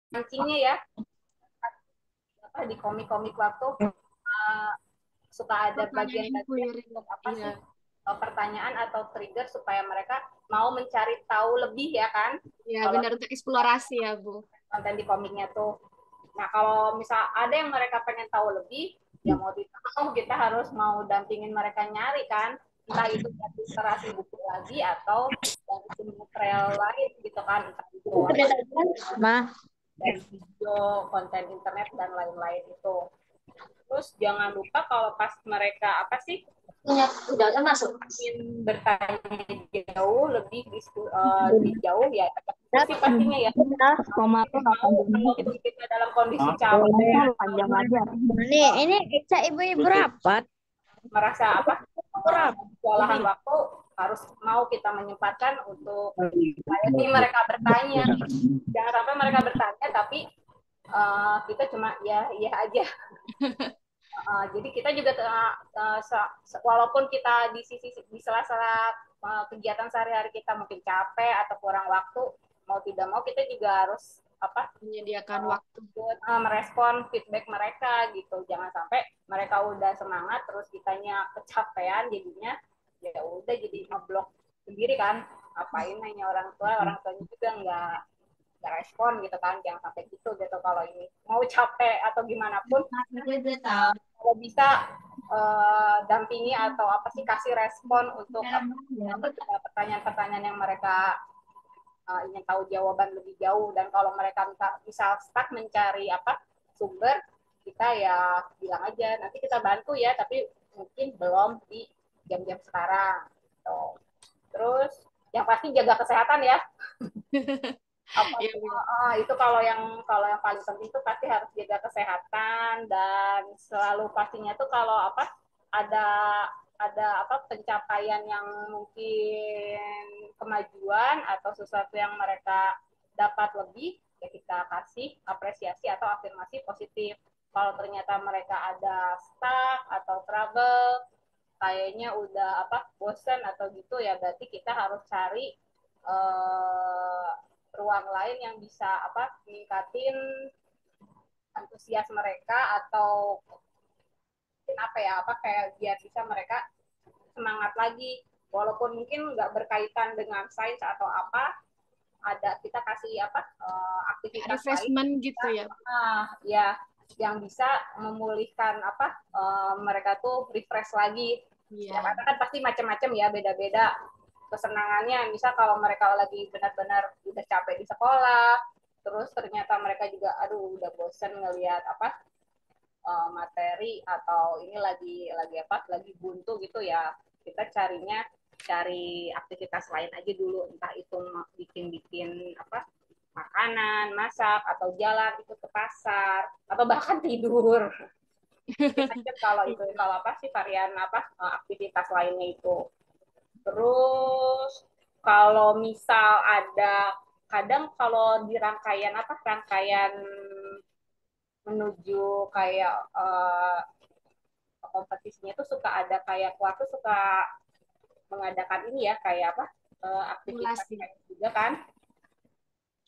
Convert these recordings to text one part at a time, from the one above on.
mancingnya ya, apa di komik-komik waktu suka ada Pertanyaan bagian-bagian inquiry. untuk apa Iya. sih pertanyaan atau trigger supaya mereka mau mencari tahu lebih ya kan, Ya, kalau benar untuk eksplorasi ya, Bu. konten di komiknya tuh. Nah kalau misal ada yang mereka pengen tahu lebih, ya mau tidak mau kita harus mau dampingin mereka nyari kan, entah itu dari literasi buku lagi atau dari sumber trail lain gitu kan, entah itu Ma, dari video, konten internet dan lain-lain itu. Terus jangan lupa kalau pas mereka apa sih udah kan masuk. ingin bertanya jauh lebih jauh ya diskusi pastinya ya. Koma tuh Mau walaupun kita dalam kondisi capek boleh panjang aja. Ini Ica ibu-ibu rapat. merasa apa Rapat. kewalahan waktu, harus mau kita menyempatkan untuk melayani mereka bertanya. Jangan sampai mereka bertanya tapi kita cuma ya ya aja. Jadi kita juga walaupun kita di sela-sela kegiatan sehari-hari kita mungkin capek atau kurang waktu, mau tidak mau kita juga harus apa Menyediakan waktu. merespon feedback mereka gitu. Jangan sampai mereka udah semangat terus kitanya kecapean, jadinya ya udah jadi ngeblok sendiri kan. Apain nanya orang tuanya juga nggak respon gitu kan. Jangan sampai gitu kalau ini mau capek atau gimana pun kalau bisa dampingi atau apa sih kasih respon untuk pertanyaan-pertanyaan yang mereka ingin tahu jawaban lebih jauh. Dan kalau mereka misal stuck mencari apa sumber, kita ya bilang aja nanti kita bantu ya, tapi mungkin belum di jam-jam sekarang gitu. Terus yang pasti jaga kesehatan ya. Apa Ya, itu kalau yang paling penting itu pasti harus jaga kesehatan. Dan selalu pastinya tuh kalau apa ada apa pencapaian yang mungkin kemajuan atau sesuatu yang mereka dapat lebih, ya kita kasih apresiasi atau afirmasi positif. Kalau ternyata mereka ada stuck atau trouble, kayaknya udah apa bosen atau gitu, ya berarti kita harus cari ruang lain yang bisa apa meningkatin antusias mereka, atau apa ya apa kayak biar bisa mereka semangat lagi, walaupun mungkin nggak berkaitan dengan sains atau apa, ada kita kasih apa aktivitas lain refreshment gitu kita, ya. ya yang bisa memulihkan apa mereka tuh refresh lagi. Setiap Iya. anak kan pasti macam-macam ya, beda-beda kesenangannya. Misal kalau mereka lagi benar-benar udah capek di sekolah, terus ternyata mereka juga aduh udah bosen ngelihat apa materi, atau ini lagi apa lagi buntu gitu ya, kita cari aktivitas lain aja dulu, entah itu bikin apa makanan, masak, atau jalan itu ke pasar, atau bahkan tidur. Kalau apa sih varian apa aktivitas lainnya itu. Terus kalau misal ada kadang kalau di rangkaian menuju kayak kompetisinya tuh suka ada kayak kelas tuh suka mengadakan ini ya kayak apa aktivitas Simulasi. kayak juga kan.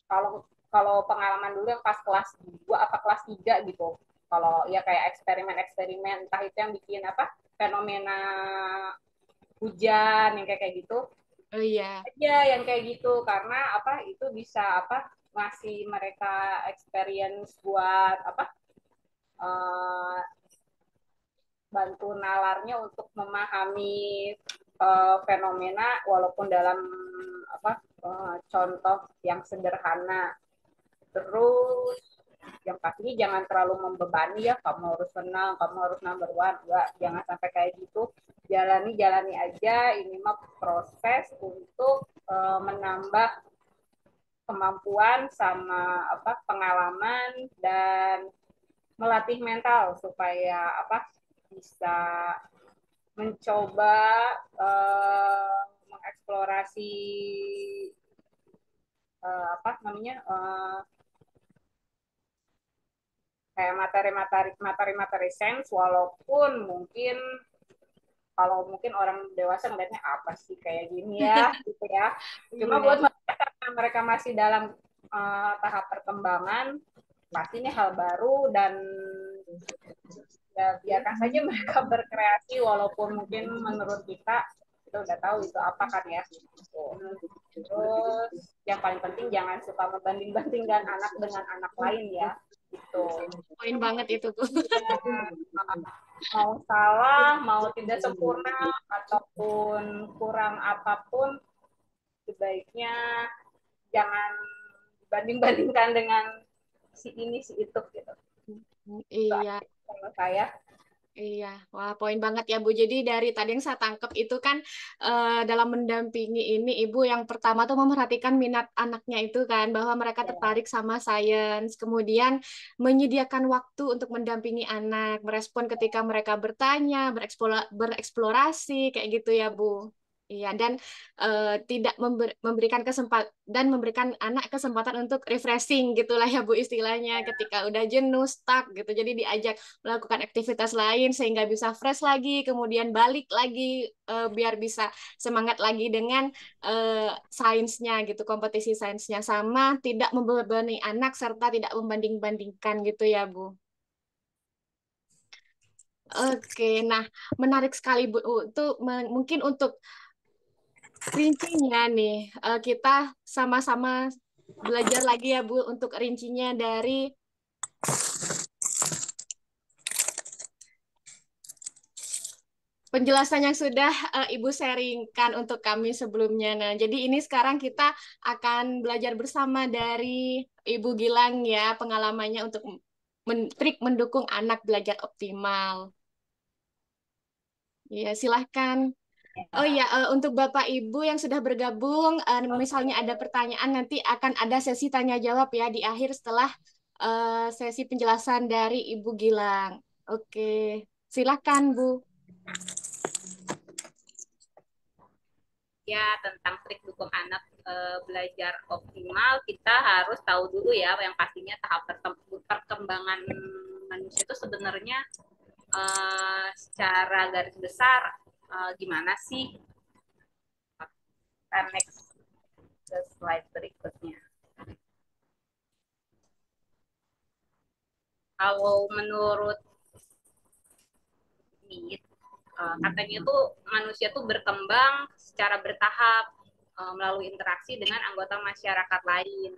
Kalau kalau pengalaman dulu yang pas kelas 2 apa kelas 3 gitu. Kalau ya kayak eksperimen-eksperimen entah itu yang bikin apa fenomena hujan yang kayak gitu. Oh iya. Ya yang kayak gitu, karena apa itu bisa apa ngasih mereka experience buat apa uh, bantu nalarnya untuk memahami fenomena walaupun dalam apa contoh yang sederhana. Terus yang pastinya jangan terlalu membebani ya, kamu harus senang, kamu harus number one, enggak, jangan sampai kayak gitu. Jalani aja, ini mah proses untuk menambah kemampuan sama apa pengalaman dan melatih mental supaya apa bisa mencoba mengeksplorasi apa namanya kayak materi-materi sains, walaupun mungkin kalau mungkin orang dewasa ngeliatnya apa sih kayak gini ya gitu ya. Cuma Iya. buat mereka masih dalam tahap perkembangan pasti ini hal baru dan ya biarkan saja mereka berkreasi walaupun mungkin menurut kita udah tahu itu apa kan ya gitu. Terus yang paling penting jangan suka membanding-bandingkan anak dengan anak lain ya gitu. Poin banget itu, Bu. Mau salah, mau tidak sempurna ataupun kurang apapun, sebaiknya jangan banding-bandingkan dengan si ini si itu gitu. Iya. Kalau saya Iya, wah poin banget ya Bu. Jadi dari tadi yang saya tangkap itu kan dalam mendampingi ini Ibu yang pertama tuh memperhatikan minat anaknya itu kan bahwa mereka tertarik sama sains, kemudian menyediakan waktu untuk mendampingi anak, merespon ketika mereka bertanya, bereksplorasi kayak gitu ya Bu. Iya, dan tidak memberikan kesempatan dan memberikan anak kesempatan untuk refreshing gitulah ya Bu istilahnya ketika udah jenuh, stuck gitu. Jadi diajak melakukan aktivitas lain sehingga bisa fresh lagi, kemudian balik lagi biar bisa semangat lagi dengan sainsnya gitu, kompetisi sainsnya sama tidak membebani anak serta tidak membanding-bandingkan gitu ya Bu. Oke, nah menarik sekali Bu. Itu mungkin untuk rincinya nih kita sama-sama belajar lagi ya Bu untuk rincinya dari penjelasan yang sudah Ibu sharingkan untuk kami sebelumnya. Nah, jadi ini sekarang kita akan belajar bersama dari Ibu Gilang ya, pengalamannya untuk trik mendukung anak belajar optimal. Ya, silahkan. Oh iya, untuk Bapak Ibu yang sudah bergabung, misalnya ada pertanyaan, nanti akan ada sesi tanya jawab ya di akhir setelah sesi penjelasan dari Ibu Gilang. Oke, silahkan Bu. ya tentang trik dukung anak belajar optimal, kita harus tahu dulu ya yang pastinya tahap perkembangan manusia itu sebenarnya secara garis besar gimana sih? Kita next ke slide berikutnya. Kalau menurut Smith, katanya tuh manusia tuh berkembang secara bertahap melalui interaksi dengan anggota masyarakat lain.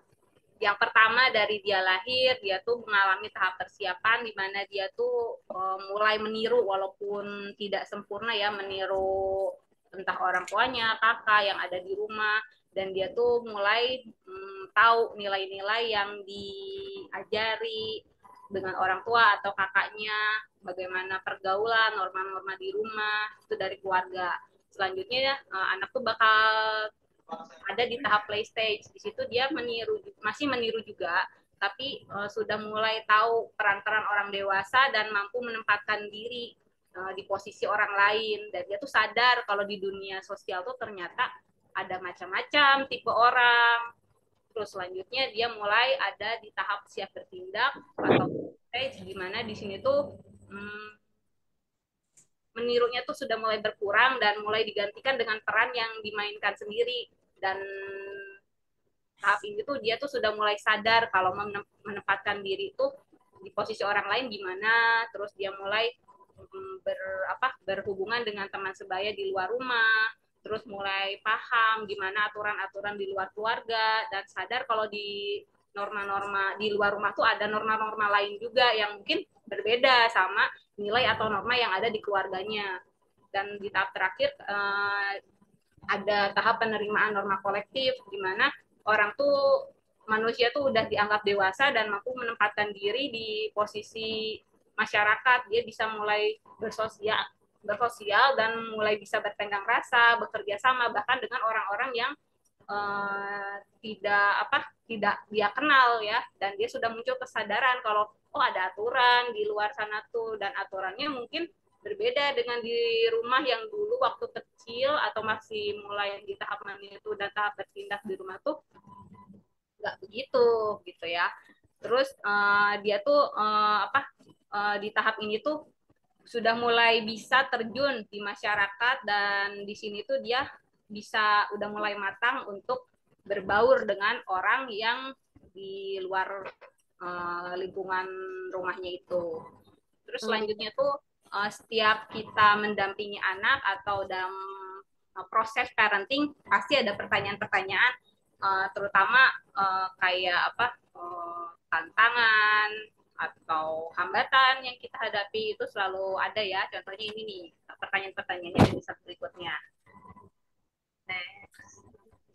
Yang pertama dari dia lahir, dia tuh mengalami tahap persiapan di mana dia tuh mulai meniru walaupun tidak sempurna ya, meniru entah orang tuanya, kakak yang ada di rumah, dan dia tuh mulai tahu nilai-nilai yang diajari dengan orang tua atau kakaknya, bagaimana pergaulan, norma-norma di rumah, itu dari keluarga. Selanjutnya anak tuh bakal ada di tahap play stage. Di situ dia masih meniru juga, tapi sudah mulai tahu peran-peran orang dewasa dan mampu menempatkan diri di posisi orang lain. Dan dia tuh sadar kalau di dunia sosial tuh ternyata ada macam-macam tipe orang. Terus selanjutnya dia mulai ada di tahap siap bertindak atau stage di mana di sini tuh menirunya tuh sudah mulai berkurang dan mulai digantikan dengan peran yang dimainkan sendiri. Dan tahap ini tuh dia tuh sudah mulai sadar kalau menempatkan diri tuh di posisi orang lain gimana, terus dia mulai berhubungan dengan teman sebaya di luar rumah, terus mulai paham gimana aturan-aturan di luar keluarga dan sadar kalau di norma-norma di luar rumah tuh ada norma-norma lain juga yang mungkin berbeda sama nilai atau norma yang ada di keluarganya. Dan di tahap terakhir ada tahap penerimaan norma kolektif di mana orang tuh manusia tuh udah dianggap dewasa dan mampu menempatkan diri di posisi masyarakat. Dia bisa mulai bersosial dan mulai bisa bertenggang rasa, bekerja sama bahkan dengan orang-orang yang tidak dia kenal ya, dan dia sudah muncul kesadaran kalau ada aturan di luar sana tuh, dan aturannya mungkin berbeda dengan di rumah yang dulu waktu kecil atau masih mulai di tahap itu dan tahap bertindak di rumah tuh nggak begitu gitu ya. Terus dia tuh di tahap ini tuh sudah mulai bisa terjun di masyarakat, dan di sini tuh dia udah mulai matang untuk berbaur dengan orang yang di luar lingkungan rumahnya itu. Terus selanjutnya tuh setiap kita mendampingi anak atau dalam proses parenting pasti ada pertanyaan-pertanyaan, terutama kayak apa, tantangan atau hambatan yang kita hadapi itu selalu ada ya. Contohnya ini nih, pertanyaan-pertanyaannya di slide berikutnya. Nah,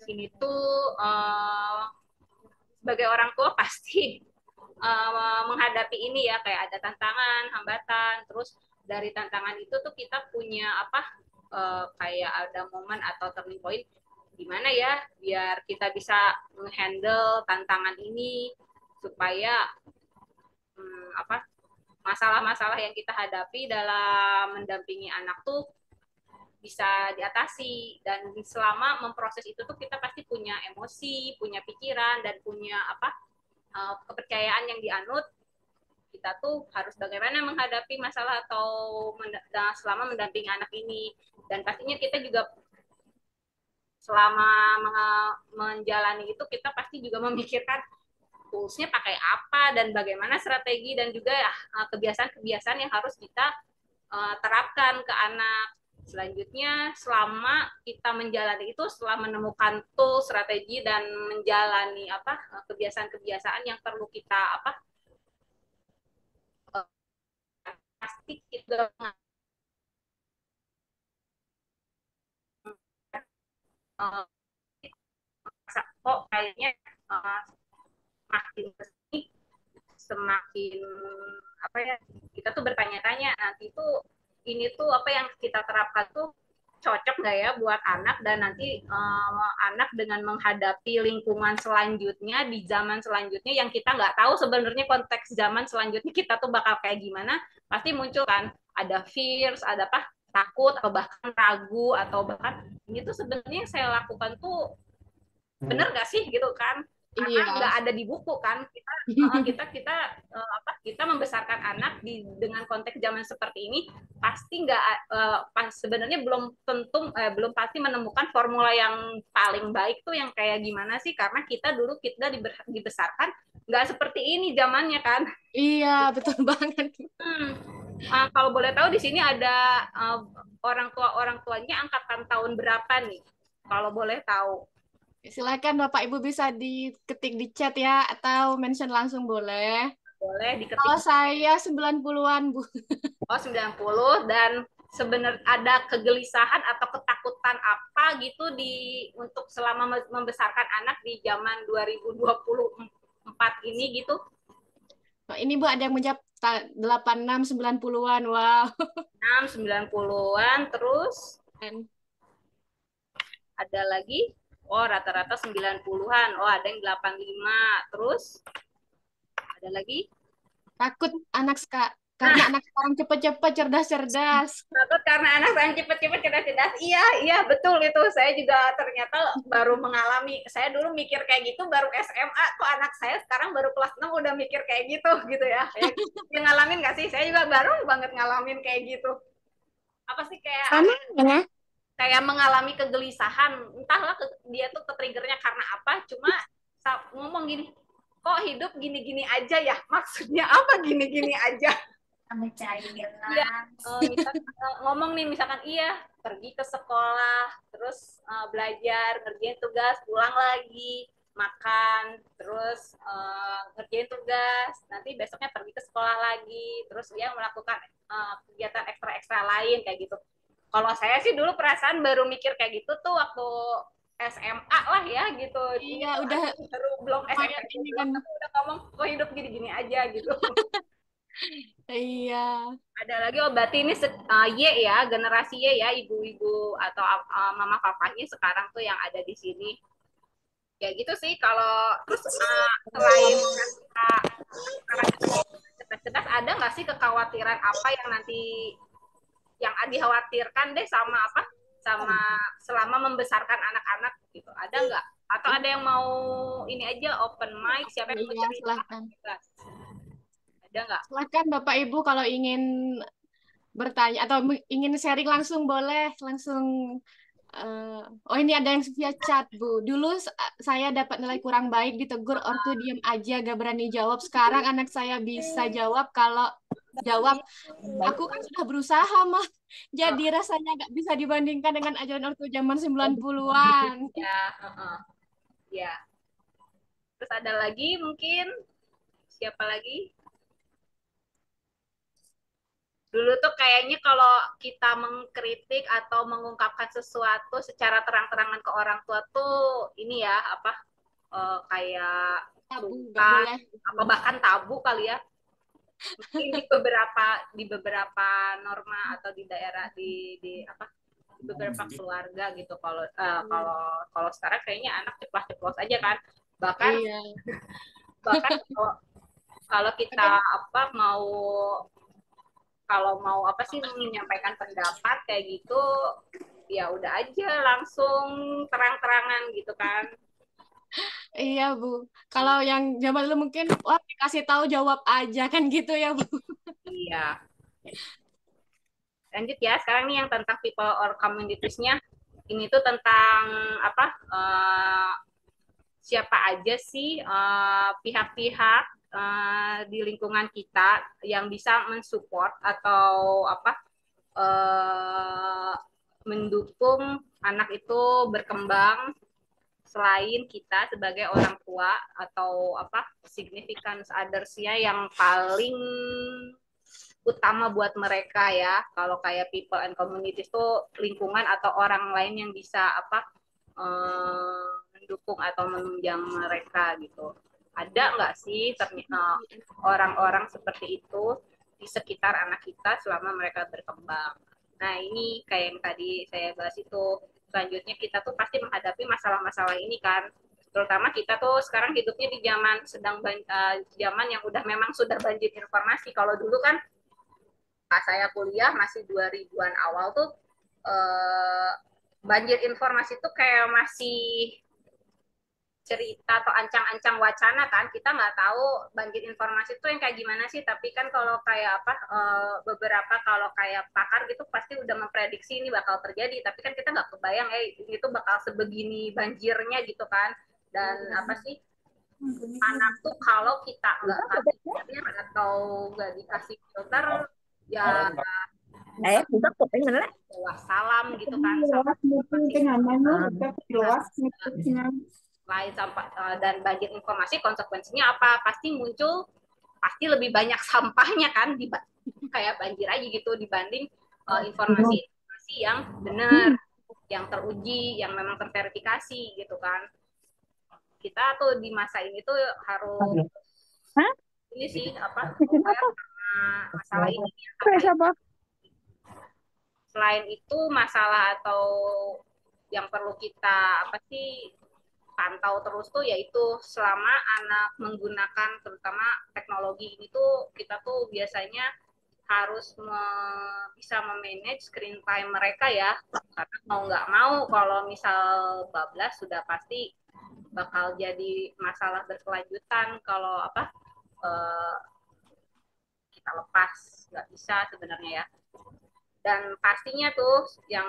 sini tuh sebagai orang tua pasti menghadapi ini ya, kayak ada tantangan, hambatan, terus dari tantangan itu tuh kita punya apa, kayak ada momen atau turning point gimana ya biar kita bisa menghandle tantangan ini supaya apa, masalah-masalah yang kita hadapi dalam mendampingi anak tuh bisa diatasi. Dan selama memproses itu tuh kita pasti punya emosi, punya pikiran, dan punya apa, kepercayaan yang dianut. Kita tuh harus bagaimana menghadapi masalah atau selama mendampingi anak ini. Dan pastinya kita juga selama menjalani itu kita pasti juga memikirkan toolsnya pakai apa dan bagaimana strategi dan juga kebiasaan-kebiasaan yang harus kita terapkan ke anak. Selanjutnya selama kita menjalani itu, setelah menemukan tool, strategi dan menjalani apa kebiasaan-kebiasaan yang perlu kita apa, pasti kita kok kayaknya makin kesini semakin apa ya, kita tuh bertanya-tanya nanti tuh ini tuh apa yang kita terapkan tuh cocok nggak ya buat anak, dan nanti anak dengan menghadapi lingkungan selanjutnya di zaman selanjutnya yang kita nggak tahu sebenarnya konteks zaman selanjutnya kita tuh bakal kayak gimana, pasti muncul kan ada fears, ada apa, takut atau bahkan ragu, atau bahkan ini tuh sebenarnya yang saya lakukan tuh bener gak sih gitu kan, karena nggak ada di buku kan. Kita membesarkan anak dengan konteks zaman seperti ini pasti nggak sebenarnya belum tentu belum pasti menemukan formula yang paling baik tuh yang kayak gimana sih, karena kita dulu kita dibesarkan nggak seperti ini zamannya kan. Iya, betul banget. Kalau boleh tahu di sini ada orang tuanya angkatan tahun berapa nih, kalau boleh tahu? Silakan Bapak Ibu bisa diketik di chat ya, atau mention langsung boleh. Boleh diketik. Kalau saya 90-an, Bu. Oh, 90. Dan sebenarnya ada kegelisahan atau ketakutan apa gitu untuk selama membesarkan anak di zaman 2024 ini gitu? Oh, ini Bu ada yang menjawab 86 90-an. Wow. 6 90-an, terus ada lagi. Oh, rata-rata 90-an. Oh, ada yang 85. Terus ada lagi. Takut karena anak sekarang cepet-cepet cerdas-cerdas. Takut karena anak sekarang cepet-cepet cerdas-cerdas. Iya, betul itu. Saya juga ternyata baru mengalami. Saya dulu mikir kayak gitu baru SMA. Kok anak saya sekarang baru kelas 6 udah mikir kayak gitu ya. Yang ngalamin nggak sih? Saya juga baru banget ngalamin kayak gitu. Apa sih kayak Sama ya? kayak mengalami kegelisahan, entahlah dia tuh ke-triggernya karena apa, cuma ngomong gini, kok hidup gini-gini aja ya, maksudnya apa gini-gini aja? Iya, ngomong nih misalkan iya pergi ke sekolah, terus belajar, ngerjain tugas, pulang lagi, makan, terus ngerjain tugas, nanti besoknya pergi ke sekolah lagi, terus dia melakukan kegiatan ekstra-ekstra lain kayak gitu. Kalau saya sih dulu perasaan baru mikir kayak gitu tuh waktu SMA lah ya gitu. Iya, udah baru belum SMA ini kan. udah ngomong kok hidup gini-gini aja gitu. Iya. Ada lagi berarti ini Y ya, generasi Y ya, ibu-ibu atau mama papanya sekarang tuh yang ada di sini. Ya gitu sih. Kalau terus selain cerdas-cerdas, ada nggak sih kekhawatiran apa yang nanti yang dikhawatirkan deh sama selama membesarkan anak-anak gitu, ada nggak? Atau ada yang mau ini aja open mic, siapa yang mau cerita? Silahkan. Ada nggak? Silahkan Bapak Ibu kalau ingin bertanya atau ingin sharing langsung boleh langsung Oh ini ada yang via chat Bu. Dulu saya dapat nilai kurang baik, ditegur ortu diam aja gak berani jawab. Sekarang anak saya bisa jawab, kalau jawab aku kan sudah berusaha mah. Oh, Jadi rasanya gak bisa dibandingkan dengan ajaran ortu zaman 90-an. ya, ya. Terus ada lagi mungkin siapa lagi? Dulu tuh kayaknya kalau kita mengkritik atau mengungkapkan sesuatu secara terang-terangan ke orang tua tuh ini ya apa kayak Tabu, gak sungkan boleh. apa bahkan tabu kali ya. Mungkin di beberapa norma atau di daerah di apa di beberapa keluarga gitu. Kalau kalau sekarang kayaknya anak ceplos-ceplos aja kan. Bahkan Iya. bahkan kalau kita apa mau apa sih menyampaikan pendapat kayak gitu ya udah aja langsung terang-terangan gitu kan. Iya, Bu. Kalau yang zaman dulu mungkin, wah dikasih tahu jawab aja kan gitu ya, Bu. Iya, lanjut ya sekarang nih yang tentang people or communities-nya. Ini tuh tentang apa siapa aja sih pihak-pihak di lingkungan kita yang bisa mensupport atau apa uh, mendukung anak itu berkembang selain kita sebagai orang tua atau apa significance others-nya yang paling utama buat mereka ya. Kalau kayak people and communities tuh lingkungan atau orang lain yang bisa apa mendukung atau menunjang mereka gitu. Ada nggak sih ternyata orang-orang seperti itu di sekitar anak kita selama mereka berkembang? Nah ini kayak yang tadi saya bahas itu. Selanjutnya kita tuh pasti menghadapi masalah-masalah ini kan, terutama kita tuh sekarang hidupnya di zaman zaman yang udah memang sudah banjir informasi. Kalau dulu kan pas saya kuliah masih 2000-an awal tuh eh, banjir informasi tuh kayak masih cerita atau ancang-ancang wacana kan, kita nggak tahu banjir informasi itu yang kayak gimana sih. Tapi kan kalau kayak apa beberapa kalau kayak pakar gitu pasti udah memprediksi ini bakal terjadi, tapi kan kita nggak kebayang ini tuh bakal sebegini banjirnya gitu kan. Dan apa sih anak tuh kalau kita nggak kasih filter atau nggak dikasih filter ya Buka kok pengen lah. bawa salam gitu kan sama lain sampah dan banjir informasi konsekuensinya apa pasti muncul pasti lebih banyak sampahnya kan kayak banjir aja gitu dibanding informasi-informasi yang benar yang teruji yang memang terverifikasi gitu kan. Kita tuh di masa ini tuh harus Hah? ini sih apa Apa? masalah ini Terus apa? selain itu masalah atau yang perlu kita apa sih pantau terus tuh yaitu selama anak menggunakan terutama teknologi ini tuh kita tuh biasanya harus bisa memanage screen time mereka ya, karena mau nggak mau kalau misal bablas sudah pasti bakal jadi masalah berkelanjutan kalau apa eh, kita lepas nggak bisa sebenarnya ya. Dan pastinya tuh yang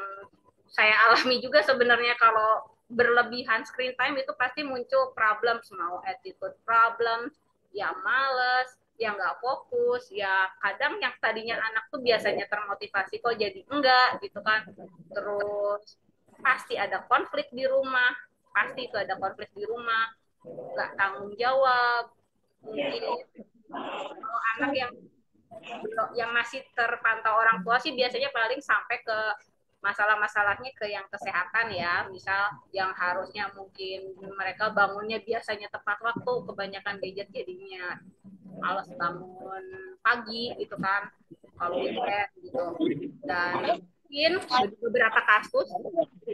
saya alami juga sebenarnya kalau berlebihan screen time itu pasti muncul problem, mau attitude problem, ya males, yang nggak fokus, ya kadang yang tadinya anak tuh biasanya termotivasi kok jadi enggak gitu kan. Terus pasti ada konflik di rumah, pasti itu ada konflik di rumah, nggak tanggung jawab, mungkin kalau anak yang masih terpantau orang tua sih biasanya paling sampai ke masalah-masalahnya ke yang kesehatan ya, misal yang harusnya mungkin mereka bangunnya biasanya tepat waktu kebanyakan gadget jadinya males bangun pagi gitu kan kalau weekend gitu. Dan mungkin di beberapa kasus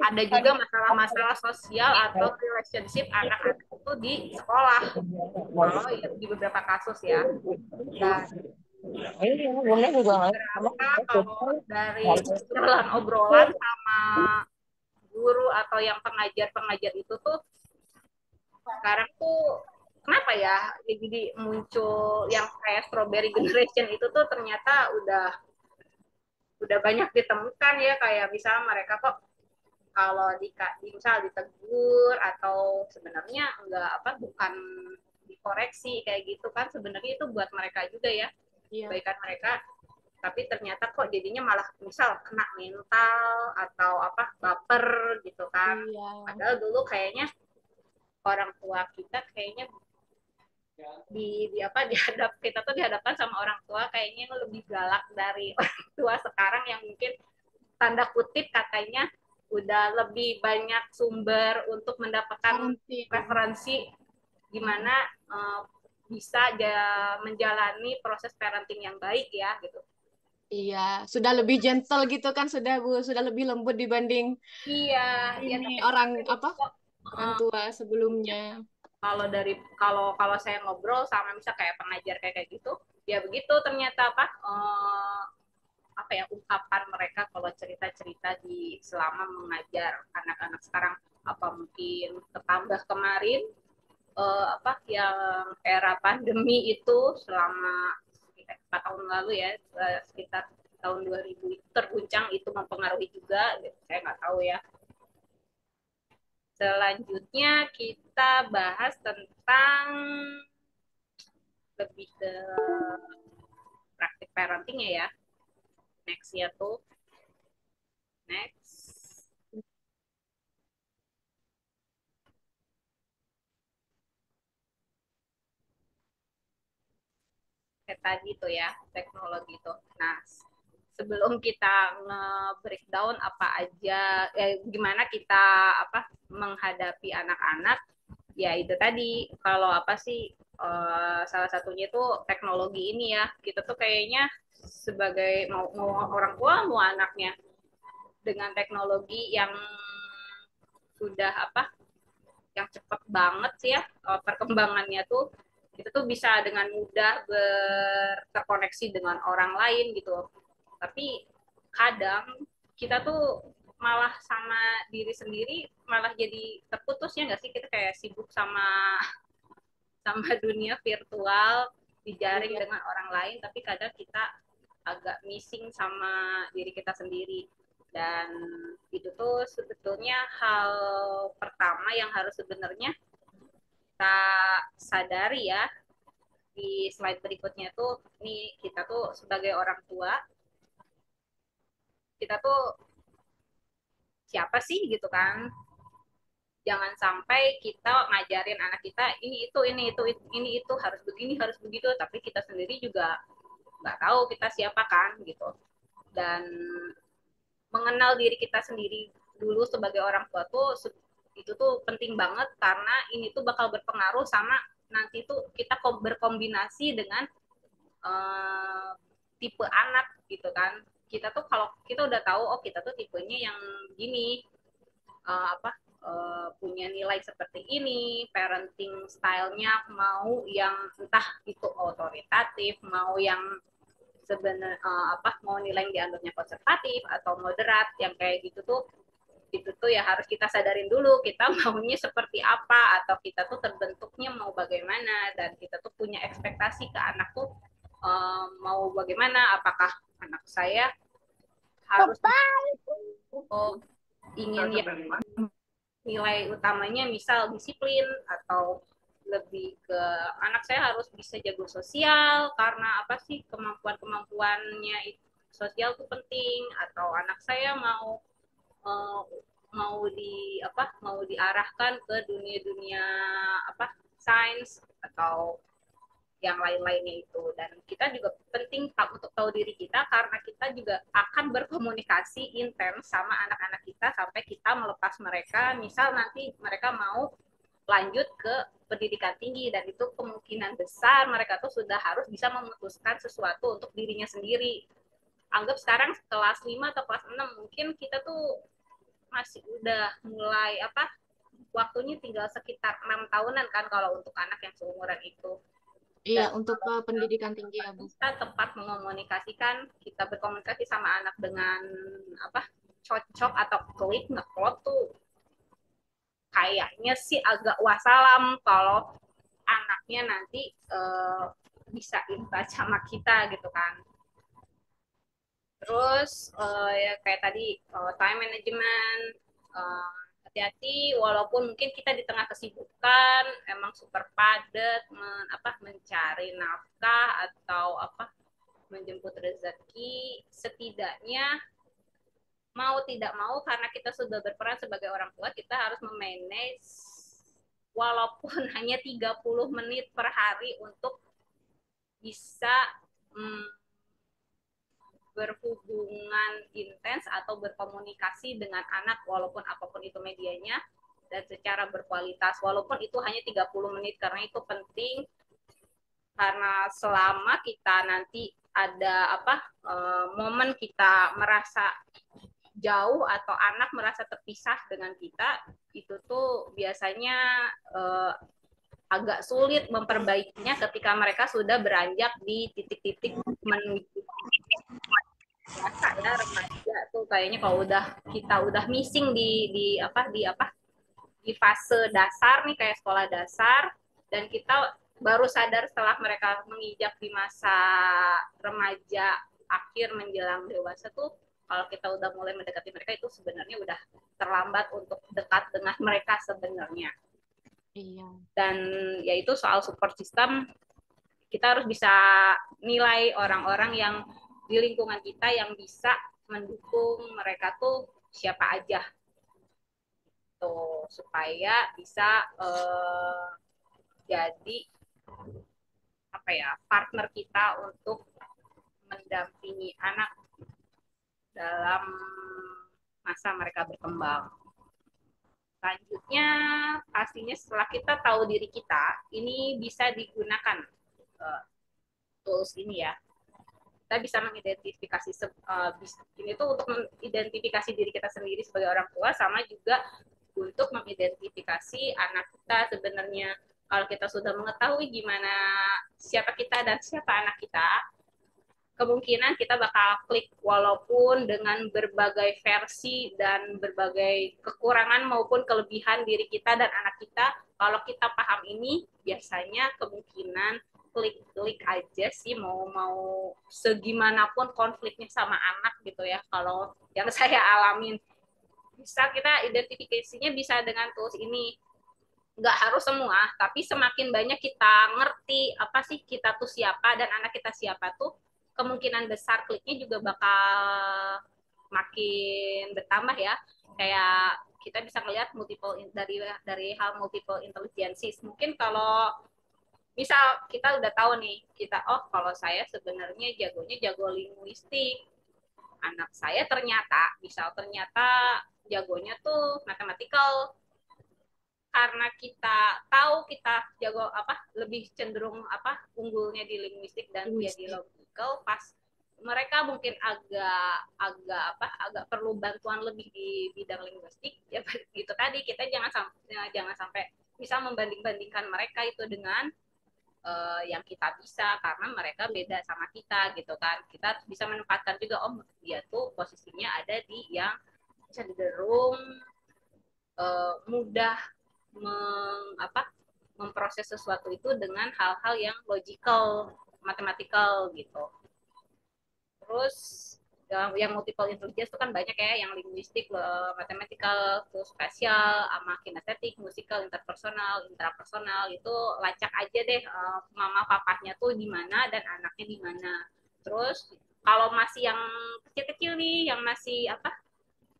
ada juga masalah-masalah sosial atau relationship anak-anak itu di sekolah kalau ya, di beberapa kasus ya. Dan Ini bunda juga nggak sama. berapa kalau dari obrolan sama guru atau yang pengajar-pengajar itu tuh sekarang tuh kenapa ya jadi muncul yang kayak strawberry generation itu tuh ternyata udah banyak ditemukan ya, kayak misalnya mereka kok kalau misal ditegur atau sebenarnya enggak bukan dikoreksi kayak gitu kan, sebenarnya itu buat mereka juga ya, kebaikan mereka, tapi ternyata kok jadinya malah misal kena mental atau baper gitu kan. Padahal dulu kayaknya orang tua kita kayaknya kita tuh dihadapkan sama orang tua kayaknya lebih galak dari orang tua sekarang yang mungkin tanda kutip katanya udah lebih banyak sumber untuk mendapatkan referensi gimana bisa menjalani proses parenting yang baik ya gitu. Iya, sudah lebih gentle gitu kan, sudah Bu, sudah lebih lembut dibanding tapi orang orang tua sebelumnya. Kalau saya ngobrol sama misal kayak pengajar kayak gitu, ya begitu ternyata ungkapan mereka kalau cerita-cerita di selama mengajar anak-anak sekarang, mungkin ketambah kemarin yang era pandemi itu selama 4 tahun lalu ya, sekitar tahun 2000 itu terguncang, itu mempengaruhi juga, saya nggak tahu ya. Selanjutnya kita bahas tentang lebih ke praktik parentingnya ya. Next ya tuh. Next. Kayak tadi tuh ya, teknologi tuh. Nah, sebelum kita nge-breakdown apa aja, gimana kita menghadapi anak-anak, ya itu tadi, kalau salah satunya itu teknologi ini ya, kita tuh kayaknya sebagai mau orang tua mau anaknya, dengan teknologi yang sudah yang cepat banget sih ya, perkembangannya tuh, itu tuh bisa dengan mudah terkoneksi dengan orang lain gitu. Tapi kadang kita tuh malah sama diri sendiri malah jadi terputus ya nggak sih, kita kayak sibuk sama dunia virtual, dijaring dengan orang lain, tapi kadang kita agak missing sama diri kita sendiri. Dan itu tuh sebetulnya hal pertama yang harus sebenarnya kita sadari ya. Di slide berikutnya tuh, nih kita tuh sebagai orang tua, kita tuh siapa sih gitu kan. Jangan sampai kita ngajarin anak kita ini itu harus begini harus begitu, tapi kita sendiri juga nggak tahu kita siapa kan gitu. Dan mengenal diri kita sendiri dulu sebagai orang tua tuh itu tuh penting banget, karena ini tuh bakal berpengaruh sama nanti tuh kita berkombinasi dengan tipe anak gitu kan. Kita tuh kalau kita udah tahu kita tuh tipenya yang gini, punya nilai seperti ini, parenting stylenya mau yang entah itu otoritatif, mau yang sebenarnya mau nilai yang dianggapnya konservatif atau moderat, yang kayak gitu tuh, itu tuh ya harus kita sadarin dulu kita maunya seperti apa, atau kita tuh terbentuknya mau bagaimana, dan kita tuh punya ekspektasi ke anak tuh mau bagaimana. Apakah anak saya harus ingin ya nilai utamanya misal disiplin, atau lebih ke anak saya harus bisa jago sosial karena kemampuannya sosial itu penting, atau anak saya uh, mau diarahkan ke dunia-dunia sains atau yang lain-lainnya itu. Dan kita juga penting untuk tahu diri kita, karena kita juga akan berkomunikasi intens sama anak-anak kita sampai kita melepas mereka, misal nanti mereka mau lanjut ke pendidikan tinggi, dan itu kemungkinan besar mereka tuh sudah harus bisa memutuskan sesuatu untuk dirinya sendiri. Anggap sekarang kelas 5 atau kelas 6, mungkin kita tuh masih udah mulai waktunya tinggal sekitar 6 tahunan kan kalau untuk anak yang seumuran itu. Iya, untuk pendidikan tinggi ya, Bu. Kita tepat mengomunikasikan, kita berkomunikasi sama anak dengan cocok atau klik ngeklop tuh kayaknya sih agak wassalam kalau anaknya nanti bisa impact sama kita gitu kan. Terus ya kayak tadi time management, eh, hati-hati walaupun mungkin kita di tengah kesibukan emang super padat mencari nafkah atau menjemput rezeki, setidaknya mau tidak mau karena kita sudah berperan sebagai orang tua, kita harus memanage walaupun hanya 30 menit per hari untuk bisa mm, berhubungan intens atau berkomunikasi dengan anak walaupun apapun itu medianya dan secara berkualitas walaupun itu hanya 30 menit karena itu penting karena selama kita nanti ada momen kita merasa jauh atau anak merasa terpisah dengan kita itu tuh biasanya agak sulit memperbaikinya ketika mereka sudah beranjak di titik-titik menuju biasa ya remaja tuh kayaknya kalau kita udah missing di fase dasar nih kayak sekolah dasar dan kita baru sadar setelah mereka menginjak di masa remaja akhir menjelang dewasa tuh kalau kita udah mulai mendekati mereka itu sebenarnya udah terlambat untuk dekat dengan mereka sebenarnya. Iya. Dan yaitu soal support system kita harus bisa nilai orang-orang yang di lingkungan kita yang bisa mendukung mereka tuh siapa aja tuh supaya bisa jadi partner kita untuk mendampingi anak dalam masa mereka berkembang. Selanjutnya, pastinya setelah kita tahu diri kita, ini bisa digunakan tools ini ya. Kita bisa mengidentifikasi ini tuh untuk mengidentifikasi diri kita sendiri sebagai orang tua sama juga untuk mengidentifikasi anak kita sebenarnya. Kalau kita sudah mengetahui gimana siapa kita dan siapa anak kita, kemungkinan kita bakal klik walaupun dengan berbagai versi dan berbagai kekurangan maupun kelebihan diri kita dan anak kita. Kalau kita paham ini, biasanya kemungkinan klik-klik aja sih mau segimanapun konfliknya sama anak gitu ya. Kalau yang saya alamin, bisa kita identifikasinya bisa dengan tools ini. Nggak harus semua, tapi semakin banyak kita ngerti apa sih kita tuh siapa dan anak kita siapa tuh, kemungkinan besar kliknya juga bakal makin bertambah ya. Kayak kita bisa melihat dari hal multiple intelligences. Mungkin kalau misal kita udah tahu nih, kita kalau saya sebenarnya jago linguistik. Anak saya ternyata jagonya tuh matematikal. Karena kita tahu kita jago lebih cenderung unggulnya di linguistik dan dia di logical, pas mereka mungkin agak perlu bantuan lebih di bidang linguistik ya gitu tadi kita jangan sampai bisa membanding-bandingkan mereka itu dengan yang kita bisa karena mereka beda sama kita gitu kan. Kita bisa menempatkan juga dia tuh posisinya ada di yang cenderung mudah memproses sesuatu itu dengan hal-hal yang logical, matematikal gitu. Terus yang multiple intelligence itu kan banyak ya, yang linguistik, matematikal, terus spasial, sama kinestetik, musikal, interpersonal, intrapersonal, itu lacak aja deh mama papahnya tuh di mana dan anaknya di mana. Terus kalau masih yang kecil-kecil nih, yang masih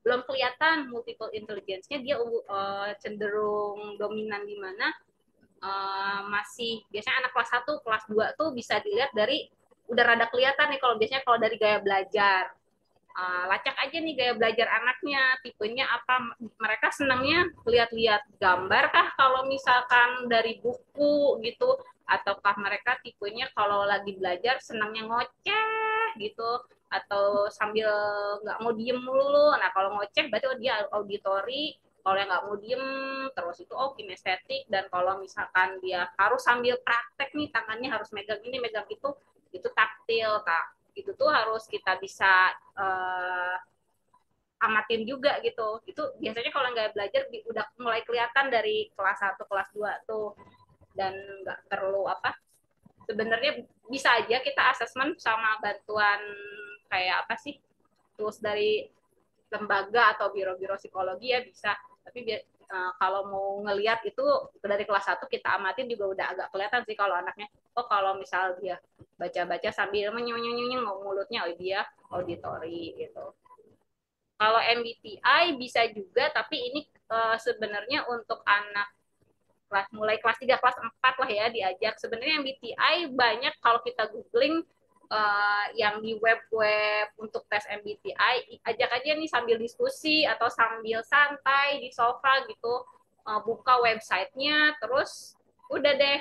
belum kelihatan multiple intelligence-nya, dia cenderung dominan di mana, masih biasanya anak kelas 1, kelas 2 tuh bisa dilihat dari udah rada kelihatan nih kalau dari gaya belajar. Lacak aja nih gaya belajar anaknya, tipenya apa, mereka senangnya lihat-lihat gambar kah kalau misalkan dari buku gitu, ataukah mereka tipenya kalau lagi belajar senangnya ngoceh gitu, atau sambil nggak mau diem mulu. Nah kalau ngoceh berarti dia auditori, kalau yang nggak mau diem terus itu kinestetik, dan kalau misalkan dia harus sambil praktek nih, tangannya harus megang ini megang itu taktil kak. Itu tuh harus kita bisa amatin juga gitu. Itu biasanya kalau nggak belajar udah mulai kelihatan dari kelas 1, kelas 2 tuh. Dan nggak perlu sebenarnya bisa aja kita asesmen sama bantuan kayak tools dari lembaga atau biro-biro psikologi ya bisa. Tapi kalau mau ngelihat itu dari kelas 1 kita amatin juga udah agak kelihatan sih kalau anaknya. Oh kalau misal dia baca-baca sambil menyong mulutnya, oh dia auditori gitu. Kalau MBTI bisa juga, tapi ini sebenarnya untuk anak mulai kelas 3, kelas 4 lah ya diajak. Sebenarnya MBTI banyak kalau kita googling yang di web-web untuk tes MBTI, ajak aja nih sambil diskusi atau sambil santai di sofa gitu, buka websitenya, terus udah deh.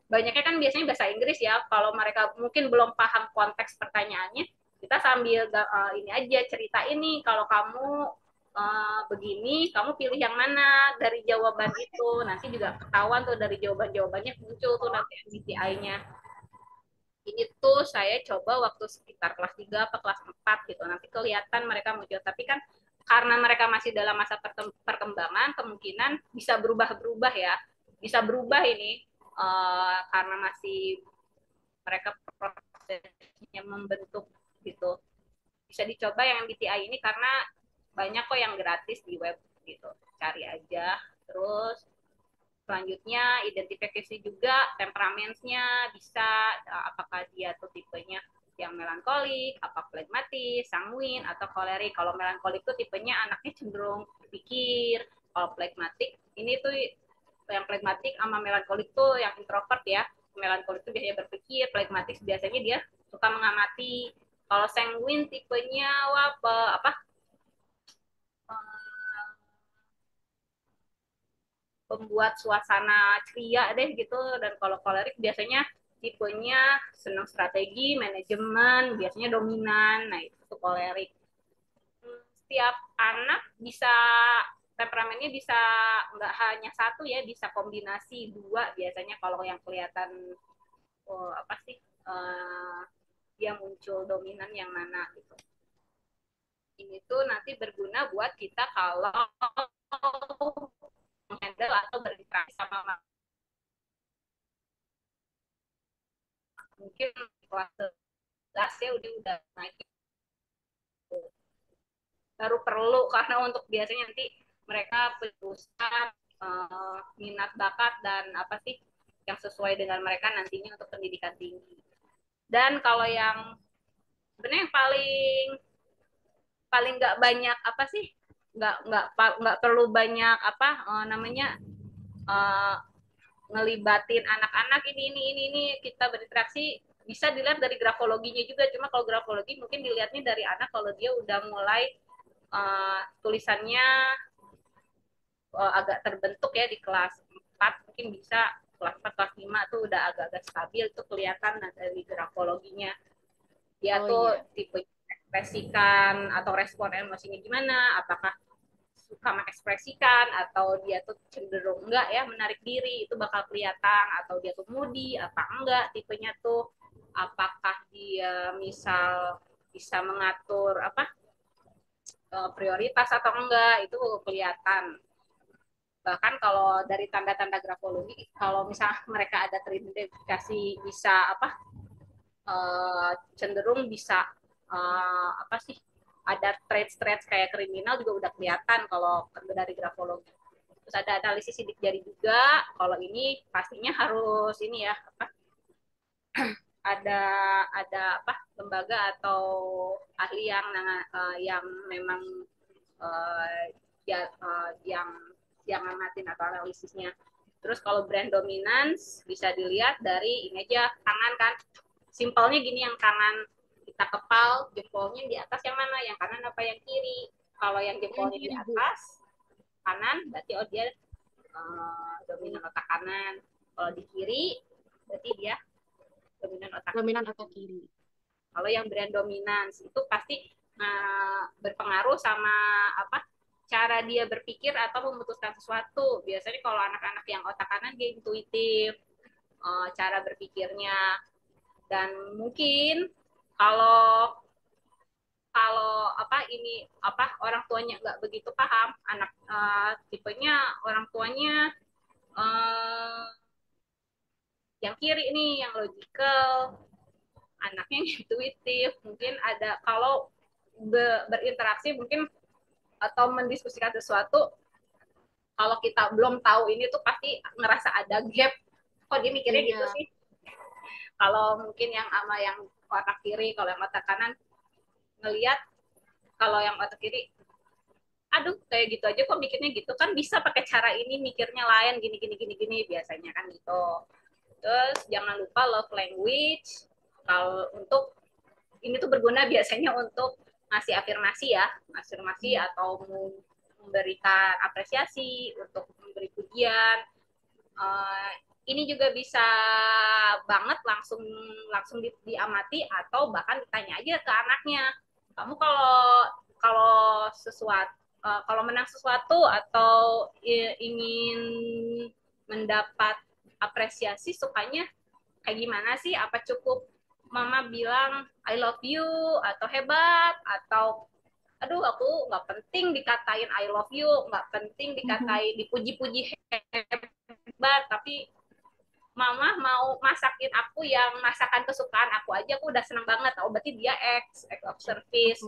Banyaknya kan biasanya bahasa Inggris ya, kalau mereka mungkin belum paham konteks pertanyaannya, kita sambil ini aja cerita ini, kalau kamu begini, kamu pilih yang mana dari jawaban itu. Nanti juga ketahuan tuh dari jawaban-jawabannya muncul tuh nanti MBTI-nya. Ini tuh saya coba waktu sekitar kelas 3 atau kelas 4 gitu. Nanti kelihatan mereka muncul. Tapi kan karena mereka masih dalam masa perkembangan, kemungkinan bisa berubah-berubah ya. Bisa berubah ini karena masih mereka prosesnya membentuk gitu. Bisa dicoba yang MBTI ini karena banyak kok yang gratis di web gitu, cari aja. Terus selanjutnya identifikasi juga temperamentsnya, bisa apakah dia tuh tipenya yang melankolik, apa flegmatis, sanguin, atau kolerik. Kalau melankolik tuh tipenya anaknya cenderung berpikir. Kalau flegmatik ini tuh yang flegmatik sama melankolik tuh yang introvert ya. Melankolik tuh biasanya berpikir, flegmatik biasanya dia suka mengamati. Kalau sanguin tipenya apa pembuat suasana ceria deh gitu. Dan kalau kolerik biasanya tipenya senang strategi, manajemen, biasanya dominan. Nah itu tuh kolerik. Setiap anak bisa temperamennya bisa nggak hanya satu ya, bisa kombinasi dua biasanya kalau yang kelihatan apa sih dia muncul dominan yang mana gitu. Ini tuh nanti berguna buat kita kalau menghandle atau berinteraksi sama mungkin kelas 11 ya udah naik, baru perlu karena untuk biasanya nanti mereka berusaha minat bakat dan apa sih yang sesuai dengan mereka nantinya untuk pendidikan tinggi. Dan kalau yang sebenarnya yang paling paling nggak banyak apa sih, nggak perlu banyak apa namanya uh, ngelibatin anak-anak ini kita berinteraksi, bisa dilihat dari grafologinya juga. Cuma kalau grafologi mungkin dilihatnya dari anak kalau dia udah mulai tulisannya agak terbentuk ya di kelas 4, mungkin bisa kelas 4, kelas 5 tuh udah agak-agak stabil tuh kelihatan dari grafologinya. Dia tuh tipe ekspresikan atau respon emosinya gimana, apakah suka mengekspresikan atau dia tuh cenderung enggak ya menarik diri, itu bakal kelihatan. Atau dia tuh moody apa enggak tipenya tuh, apakah dia misal bisa mengatur apa prioritas atau enggak, itu kelihatan. Bahkan kalau dari tanda-tanda grafologi, kalau misalnya mereka ada teridentifikasi bisa apa cenderung bisa apa sih ada traits kayak kriminal juga udah kelihatan kalau dari grafologi. Terus ada analisis sidik jari juga. Kalau ini pastinya harus ini ya apa ada apa lembaga atau ahli yang memang yang ngamatin atau analisisnya. Terus kalau brand dominance bisa dilihat dari ini aja, tangan kan. Simpelnya gini, yang kanan kita kepal, jempolnya di atas yang mana? Yang kanan apa yang kiri? Kalau yang jempolnya di atas kanan, berarti oh dia dominan otak kanan. Kalau di kiri, berarti dia dominan otak kiri. Kalau yang brand dominance itu pasti berpengaruh sama apa cara dia berpikir atau memutuskan sesuatu. Biasanya kalau anak-anak yang otak kanan dia intuitif cara berpikirnya. Dan mungkin kalau kalau apa ini apa orang tuanya nggak begitu paham, anak tipenya orang tuanya yang kiri nih yang logical, anaknya yang intuitif. Mungkin ada kalau berinteraksi mungkin atau mendiskusikan sesuatu, kalau kita belum tahu ini tuh pasti ngerasa ada gap. Kok dia mikirnya gitu Iya. sih? Kalau mungkin yang sama yang otak kiri, kalau yang otak kanan ngelihat, kalau yang otak kiri, aduh kayak gitu aja kok mikirnya gitu, kan bisa pakai cara ini mikirnya lain, gini gini gini gini, biasanya kan gitu. Terus jangan lupa love language. Kalau untuk ini tuh berguna biasanya untuk ngasih afirmasi ya, afirmasi atau memberikan apresiasi, untuk memberi pujian. Uh, ini juga bisa banget langsung langsung diamati, atau bahkan ditanya aja ke anaknya, kamu kalau kalau sesuatu kalau menang sesuatu atau ingin mendapat apresiasi, sukanya kayak gimana sih? Apa cukup mama bilang I love you, atau hebat, atau aduh aku nggak penting dikatain I love you, nggak penting dikatain dipuji-puji hebat, tapi mama mau masakin aku yang masakan kesukaan aku aja, aku udah seneng banget. Oh berarti dia act of service.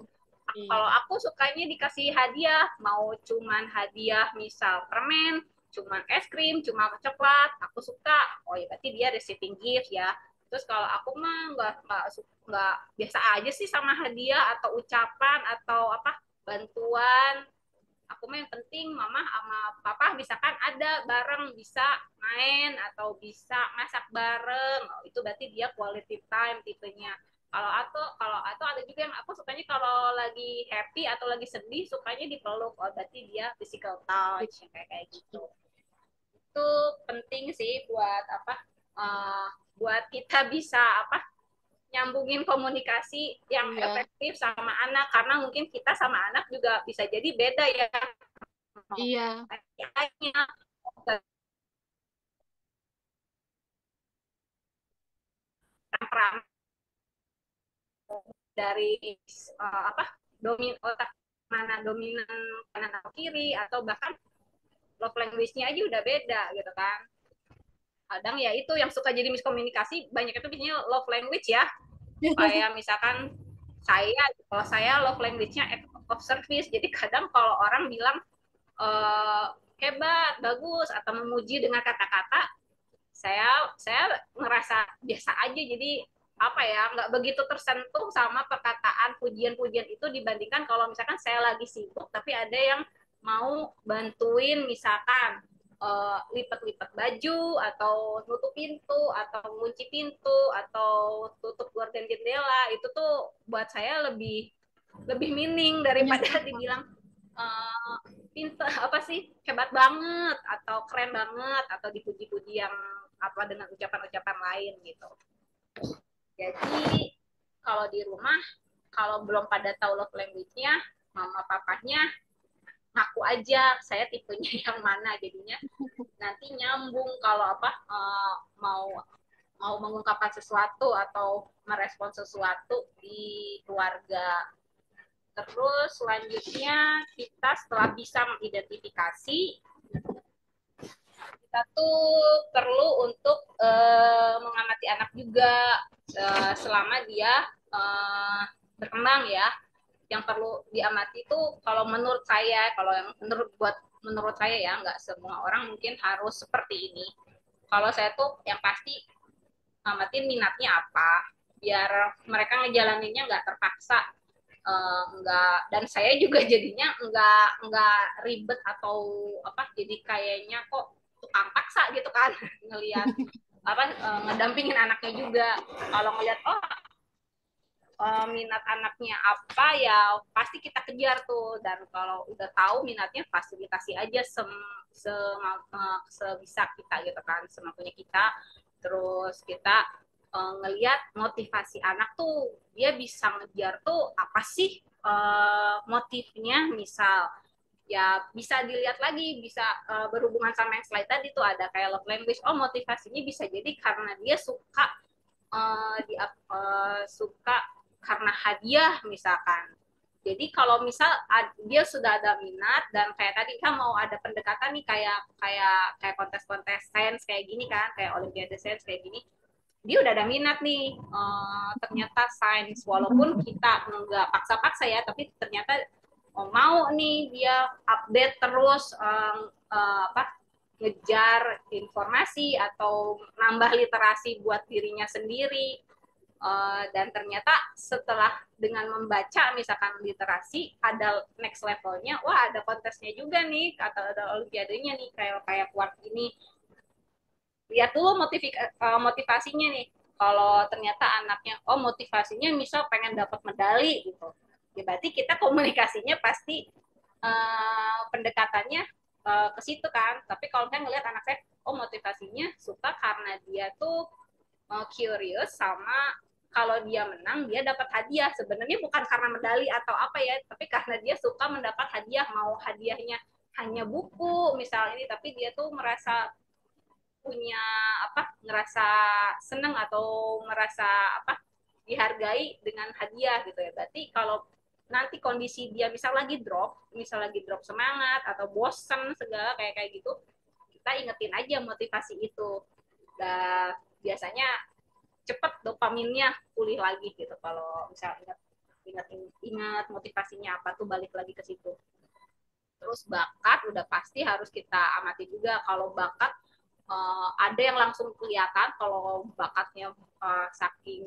Kalau aku sukanya dikasih hadiah, mau cuman hadiah misal permen, cuman es krim, cuma coklat, aku suka. Oh ya berarti dia receiving gift ya. Terus kalau aku mah nggak biasa aja sih sama hadiah atau ucapan atau apa bantuan. Aku mah yang penting mama sama papa misalkan ada bareng, bisa main atau bisa masak bareng. Oh, itu berarti dia quality time tipenya. Kalau atau ada juga yang aku sukanya kalau lagi happy atau lagi sedih sukanya dipeluk. Oh berarti dia physical touch yang kayak gitu. Itu penting sih buat apa? Buat kita bisa apa? Nyambungin komunikasi yang efektif sama anak, karena mungkin kita sama anak juga bisa jadi beda ya. Iya. Dari apa otak mana dominan kanan atau kiri, atau bahkan love language-nya aja udah beda gitu kan. Kadang ya itu yang suka jadi miskomunikasi, banyak itu biasanya love language ya. Kayak misalkan kalau saya love language-nya act of service. Jadi kadang kalau orang bilang hebat, bagus, atau memuji dengan kata-kata, saya ngerasa biasa aja. Jadi apa ya, nggak begitu tersentuh sama perkataan pujian-pujian itu dibandingkan kalau misalkan saya lagi sibuk tapi ada yang mau bantuin, misalkan lipat-lipat baju atau nutup pintu atau kunci pintu atau tutup gorden jendela, itu tuh buat saya lebih lebih meaning daripada dibilang pintar apa sih, hebat banget atau keren banget atau dipuji-puji yang apa dengan ucapan-ucapan lain gitu. Jadi kalau di rumah kalau belum pada tahu love language-nya, mama papanya ngaku aja saya tipenya yang mana, jadinya nanti nyambung kalau apa mau mengungkapkan sesuatu atau merespon sesuatu di keluarga. Terus selanjutnya kita setelah bisa mengidentifikasi, kita tuh perlu untuk mengamati anak juga selama dia berkembang ya. Yang perlu diamati itu kalau menurut saya, kalau yang menurut saya ya, nggak semua orang mungkin harus seperti ini. Kalau saya tuh yang pasti amatin minatnya apa, biar mereka ngejalaninnya nggak terpaksa. Enggak, dan saya juga jadinya enggak ribet atau apa, jadi kayaknya kok tukang paksa gitu kan ngelihat apa ngedampingin anaknya juga. Kalau ngelihat minat anaknya apa ya pasti kita kejar tuh, dan kalau udah tahu minatnya fasilitasi aja sebisa kita gitu kan, semampunya kita. Terus kita ngelihat motivasi anak tuh, dia bisa ngejar tuh apa sih motifnya. Misal ya bisa dilihat lagi, bisa berhubungan sama yang slide tadi tuh, ada kayak love language. Oh motivasinya bisa jadi karena dia suka suka karena hadiah misalkan. Jadi kalau misal dia sudah ada minat, dan kayak tadi kan mau ada pendekatan nih, kayak kontes-kontes sains kayak gini kan, kayak olimpiade sains kayak gini, dia udah ada minat nih ternyata sains, walaupun kita nggak paksa-paksa ya, tapi ternyata mau nih dia update terus ngejar informasi atau nambah literasi buat dirinya sendiri. Dan ternyata setelah dengan membaca misalkan literasi ada next levelnya, wah ada kontesnya juga nih atau ada olimpiadanya nih kayak kuart ini. Lihat dulu motivasinya nih. Kalau ternyata anaknya motivasinya misal pengen dapat medali gitu, ya berarti kita komunikasinya pasti pendekatannya ke situ kan. Tapi kalau saya ngelihat anak saya motivasinya suka karena dia tuh curious sama kalau dia menang dia dapat hadiah. Sebenarnya bukan karena medali atau apa ya, tapi karena dia suka mendapat hadiah. Mau hadiahnya hanya buku misalnya ini, tapi dia tuh merasa punya ngerasa seneng atau merasa dihargai dengan hadiah gitu ya. Berarti kalau nanti kondisi dia misal lagi drop semangat atau bosen segala kayak gitu, kita ingetin aja motivasi itu. Dan biasanya cepet dopaminnya pulih lagi gitu kalau misalnya ingat motivasinya apa tuh balik lagi ke situ. Terus bakat udah pasti harus kita amati juga. Kalau bakat ada yang langsung kelihatan kalau bakatnya saking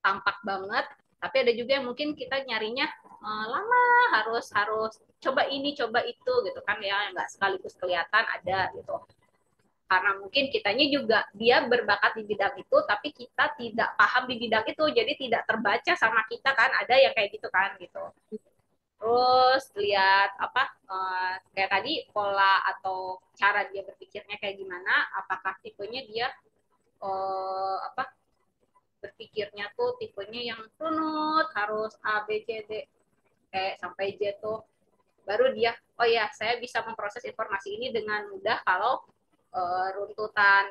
tampak banget, tapi ada juga yang mungkin kita nyarinya lama, harus coba ini coba itu gitu kan ya, nggak sekaligus kelihatan ada gitu. Karena mungkin kitanya juga dia berbakat di bidang itu tapi kita tidak paham di bidang itu, jadi tidak terbaca sama kita kan, ada yang kayak gitu kan gitu. Terus lihat kayak tadi pola atau cara dia berpikirnya kayak gimana, apakah tipenya dia berpikirnya tuh tipenya yang runut harus A B C D kayak sampai Z tuh, baru dia oh ya saya bisa memproses informasi ini dengan mudah kalau runtutan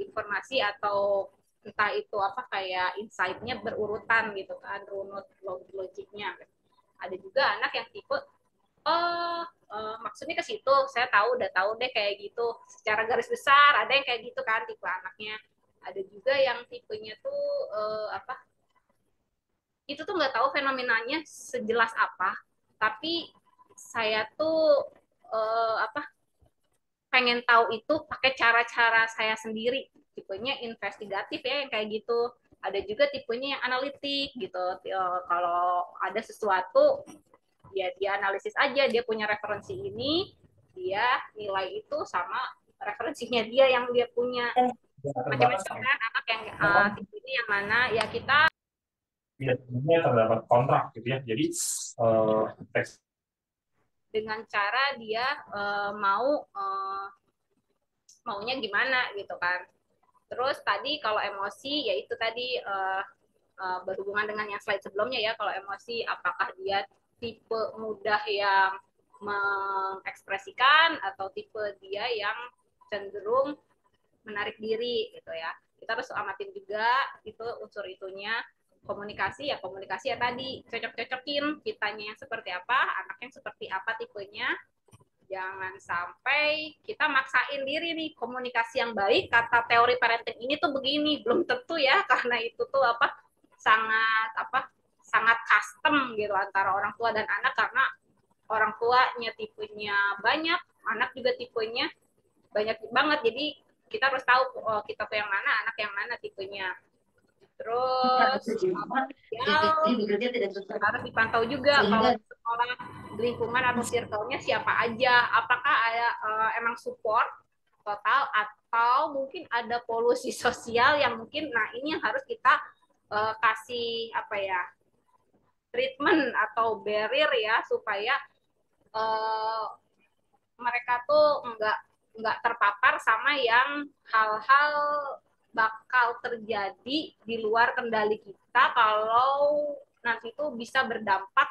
informasi atau entah itu kayak insight-nya berurutan gitu kan, runut logiknya. Ada juga anak yang tipe maksudnya ke situ, saya udah tahu deh kayak gitu secara garis besar, ada yang kayak gitu kan tipe anaknya. Ada juga yang tipenya tuh itu tuh nggak tahu fenomenanya sejelas apa, tapi saya tuh pengen tahu itu pakai cara-cara saya sendiri. Tipenya investigatif ya yang kayak gitu. Ada juga tipenya yang analitik gitu. Kalau ada sesuatu ya dia analisis aja, dia punya referensi ini, dia nilai itu sama referensinya dia yang dia punya. Macam-macam kan anak yang tipe ini yang mana ya kita biasanya terdapat kontrak gitu ya. Jadi teks dengan cara dia maunya gimana gitu kan. Terus tadi kalau emosi yaitu tadi berhubungan dengan yang slide sebelumnya ya, kalau emosi apakah dia tipe mudah yang mengekspresikan atau tipe dia yang cenderung menarik diri gitu ya. Kita harus amatin juga itu unsur itunya. Komunikasi ya tadi cocok-cocokin kitanya yang seperti apa, anak yang seperti apa tipenya. Jangan sampai kita maksain diri nih komunikasi yang baik, kata teori parenting ini tuh begini, belum tentu ya, karena itu tuh sangat custom gitu antara orang tua dan anak, karena orang tuanya tipenya banyak, anak juga tipenya banyak banget, jadi kita harus tahu kita tuh yang mana, anak yang mana tipenya. Terus harus dipantau juga kalau di sekolah, lingkungan atau circle-nya siapa aja, apakah ada emang support total atau mungkin ada polusi sosial yang mungkin, nah ini yang harus kita kasih treatment atau barrier ya, supaya mereka tuh nggak terpapar sama yang hal-hal bakal terjadi di luar kendali kita, kalau nanti tuh bisa berdampak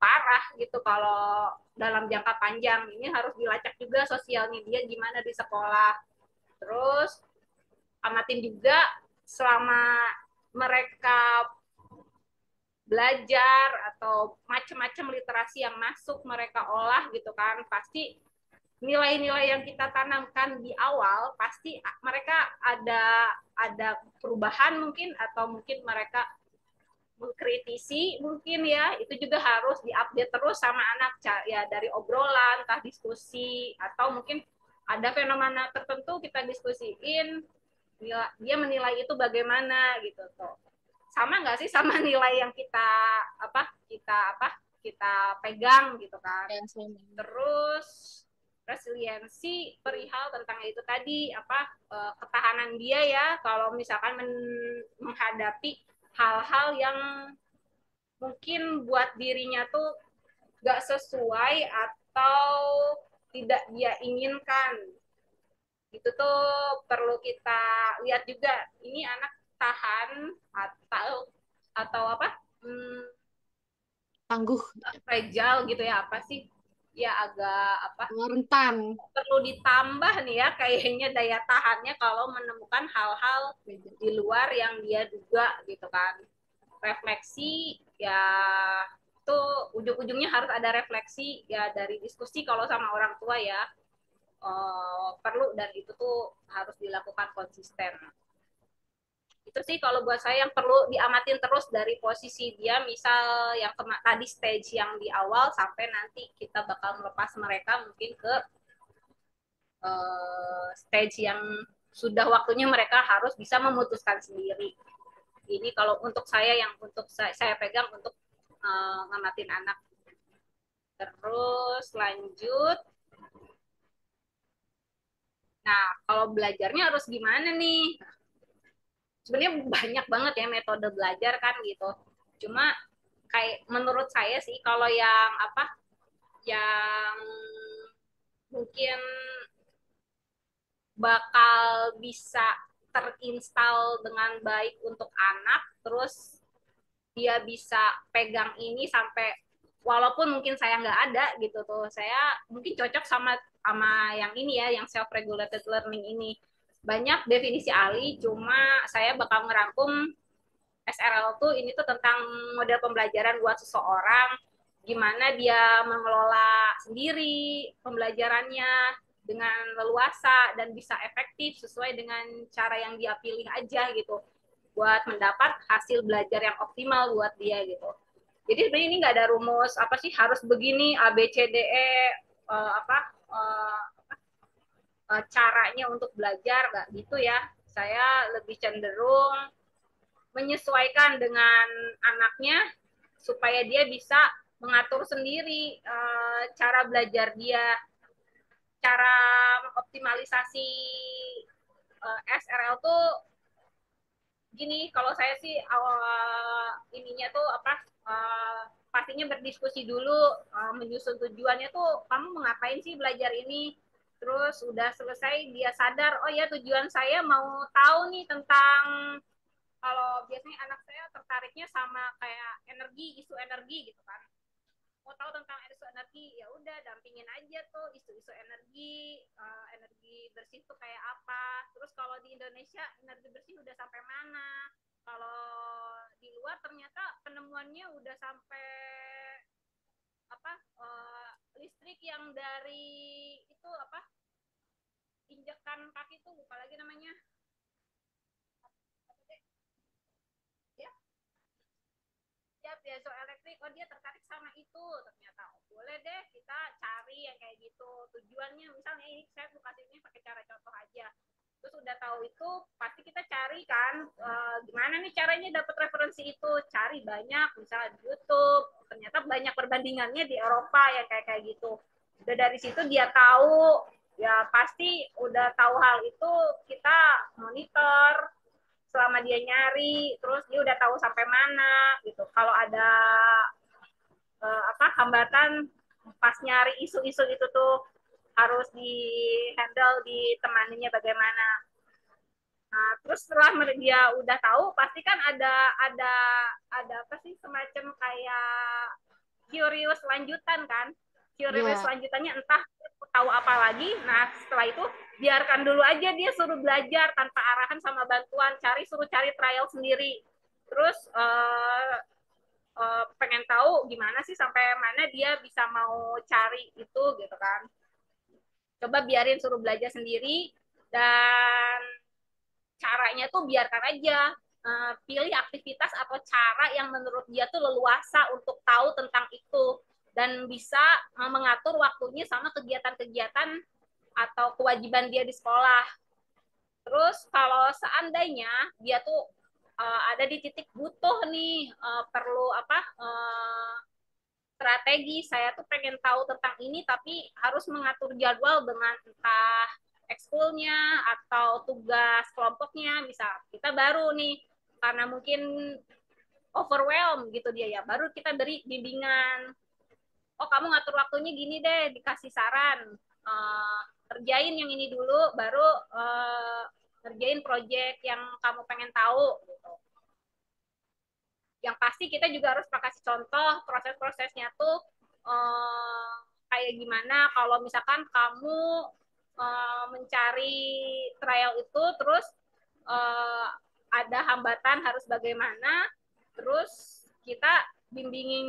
parah gitu kalau dalam jangka panjang. Ini harus dilacak juga sosial media gimana di sekolah. Terus amatin juga selama mereka belajar atau macam-macam literasi yang masuk mereka olah gitu kan, pasti nilai-nilai yang kita tanamkan di awal pasti mereka ada perubahan mungkin, atau mungkin mereka mengkritisi mungkin ya, itu juga harus diupdate terus sama anak ya, dari obrolan, entah diskusi, atau mungkin ada fenomena tertentu kita diskusiin, dia menilai itu bagaimana gitu tuh. Sama nggak sih sama nilai yang kita pegang gitu kan. Ya, sama. Terus resiliensi perihal tentang itu tadi ketahanan dia ya, kalau misalkan menghadapi hal-hal yang mungkin buat dirinya tuh gak sesuai atau tidak dia inginkan. Itu tuh perlu kita lihat juga, ini anak tahan atau Tangguh, fragile gitu ya, apa sih ya, agak rentan. perlu ditambah nih ya kayaknya daya tahannya kalau menemukan hal-hal di luar yang dia duga gitu kan. Refleksi ya, itu ujung-ujungnya harus ada refleksi ya dari diskusi kalau sama orang tua ya, perlu, dan itu tuh harus dilakukan konsisten. Itu sih kalau buat saya yang perlu diamatin terus dari posisi dia, misal yang tadi stage yang di awal sampai nanti kita bakal melepas mereka mungkin ke stage yang sudah waktunya mereka harus bisa memutuskan sendiri. Ini kalau untuk saya, yang untuk saya pegang untuk ngamatin anak. Terus lanjut, nah kalau belajarnya harus gimana nih? Sebenarnya banyak banget ya metode belajar kan gitu. Cuma kayak menurut saya sih, kalau yang mungkin bakal bisa terinstal dengan baik untuk anak, terus dia bisa pegang ini sampai walaupun mungkin saya nggak ada gitu tuh, saya mungkin cocok sama yang ini ya, yang self regulated learning ini. Banyak definisi ahli, cuma saya bakal ngerangkum SRL tuh, ini tuh tentang model pembelajaran buat seseorang, gimana dia mengelola sendiri pembelajarannya dengan leluasa dan bisa efektif sesuai dengan cara yang dia pilih aja gitu, buat mendapat hasil belajar yang optimal buat dia gitu. Jadi sebenarnya ini nggak ada rumus apa sih harus begini A B C D E caranya untuk belajar, nggak gitu ya. Saya lebih cenderung menyesuaikan dengan anaknya supaya dia bisa mengatur sendiri cara belajar dia, cara mengoptimalisasi SRL tuh gini. Kalau saya sih ininya tuh pastinya berdiskusi dulu, menyusun tujuannya tuh, kamu mengapain sih belajar ini, terus udah selesai dia sadar, oh ya tujuan saya mau tahu nih tentang, kalau biasanya anak saya tertariknya sama kayak energi, isu energi gitu kan, mau tahu tentang isu energi, ya udah dampingin aja tuh isu-isu energi, energi bersih tuh kayak apa. Terus kalau di Indonesia energi bersih udah sampai mana, kalau di luar ternyata penemuannya udah sampai listrik yang dari itu injekan kaki tuh, lupa lagi namanya ya, ya piezoelektrik. Oh dia tertarik sama itu ternyata, oh, boleh deh kita cari yang kayak gitu. Tujuannya misalnya ini, saya kasihnya pakai cara contoh aja, terus udah tahu itu pasti kita cari kan, gimana nih caranya dapat referensi itu, cari banyak misalnya di YouTube, ternyata banyak perbandingannya di Eropa ya kayak gitu. Udah dari situ dia tahu, ya pasti udah tahu hal itu, kita monitor selama dia nyari, terus dia udah tahu sampai mana gitu. Kalau ada hambatan pas nyari isu-isu itu tuh harus di handle, ditemaninya bagaimana. Nah, terus setelah dia udah tahu, pasti kan ada apa sih, semacam kayak curious lanjutan kan. Curious lanjutannya entah tahu apa lagi. Nah, setelah itu biarkan dulu aja dia, suruh belajar tanpa arahan sama bantuan, suruh cari trial sendiri. Terus pengen tahu gimana sih sampai mana dia bisa mau cari itu gitu kan. coba biarin suruh belajar sendiri, dan caranya tuh biarkan aja, pilih aktivitas atau cara yang menurut dia tuh leluasa untuk tahu tentang itu dan bisa mengatur waktunya sama kegiatan-kegiatan atau kewajiban dia di sekolah. Terus kalau seandainya dia tuh ada di titik butuh nih, perlu apa, strategi, saya tuh pengen tahu tentang ini tapi harus mengatur jadwal dengan entah ekskulnya atau tugas kelompoknya, bisa kita baru nih karena mungkin overwhelm gitu dia ya, baru kita beri bimbingan. Oh kamu ngatur waktunya gini deh, dikasih saran, kerjain yang ini dulu baru kerjain project yang kamu pengen tahu gitu. Yang pasti kita juga harus kasih contoh proses-prosesnya tuh kayak gimana. Kalau misalkan kamu mencari trial itu terus ada hambatan harus bagaimana, terus kita bimbingin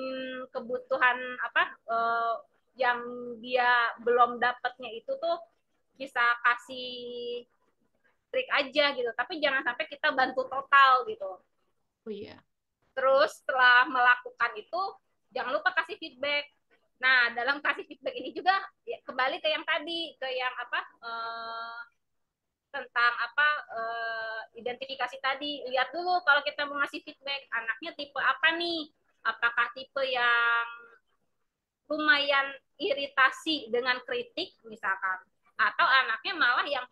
kebutuhan apa yang dia belum dapatnya itu tuh bisa kasih trik aja gitu, tapi jangan sampai kita bantu total gitu. Oh iya. Terus setelah melakukan itu jangan lupa kasih feedback. Nah dalam kasih feedback ini juga ya, kembali ke yang tadi, ke yang apa tentang apa identifikasi tadi. Lihat dulu kalau kita mau ngasih feedback, anaknya tipe apa nih? Apakah tipe yang lumayan iritasi dengan kritik misalkan, atau anaknya malah yang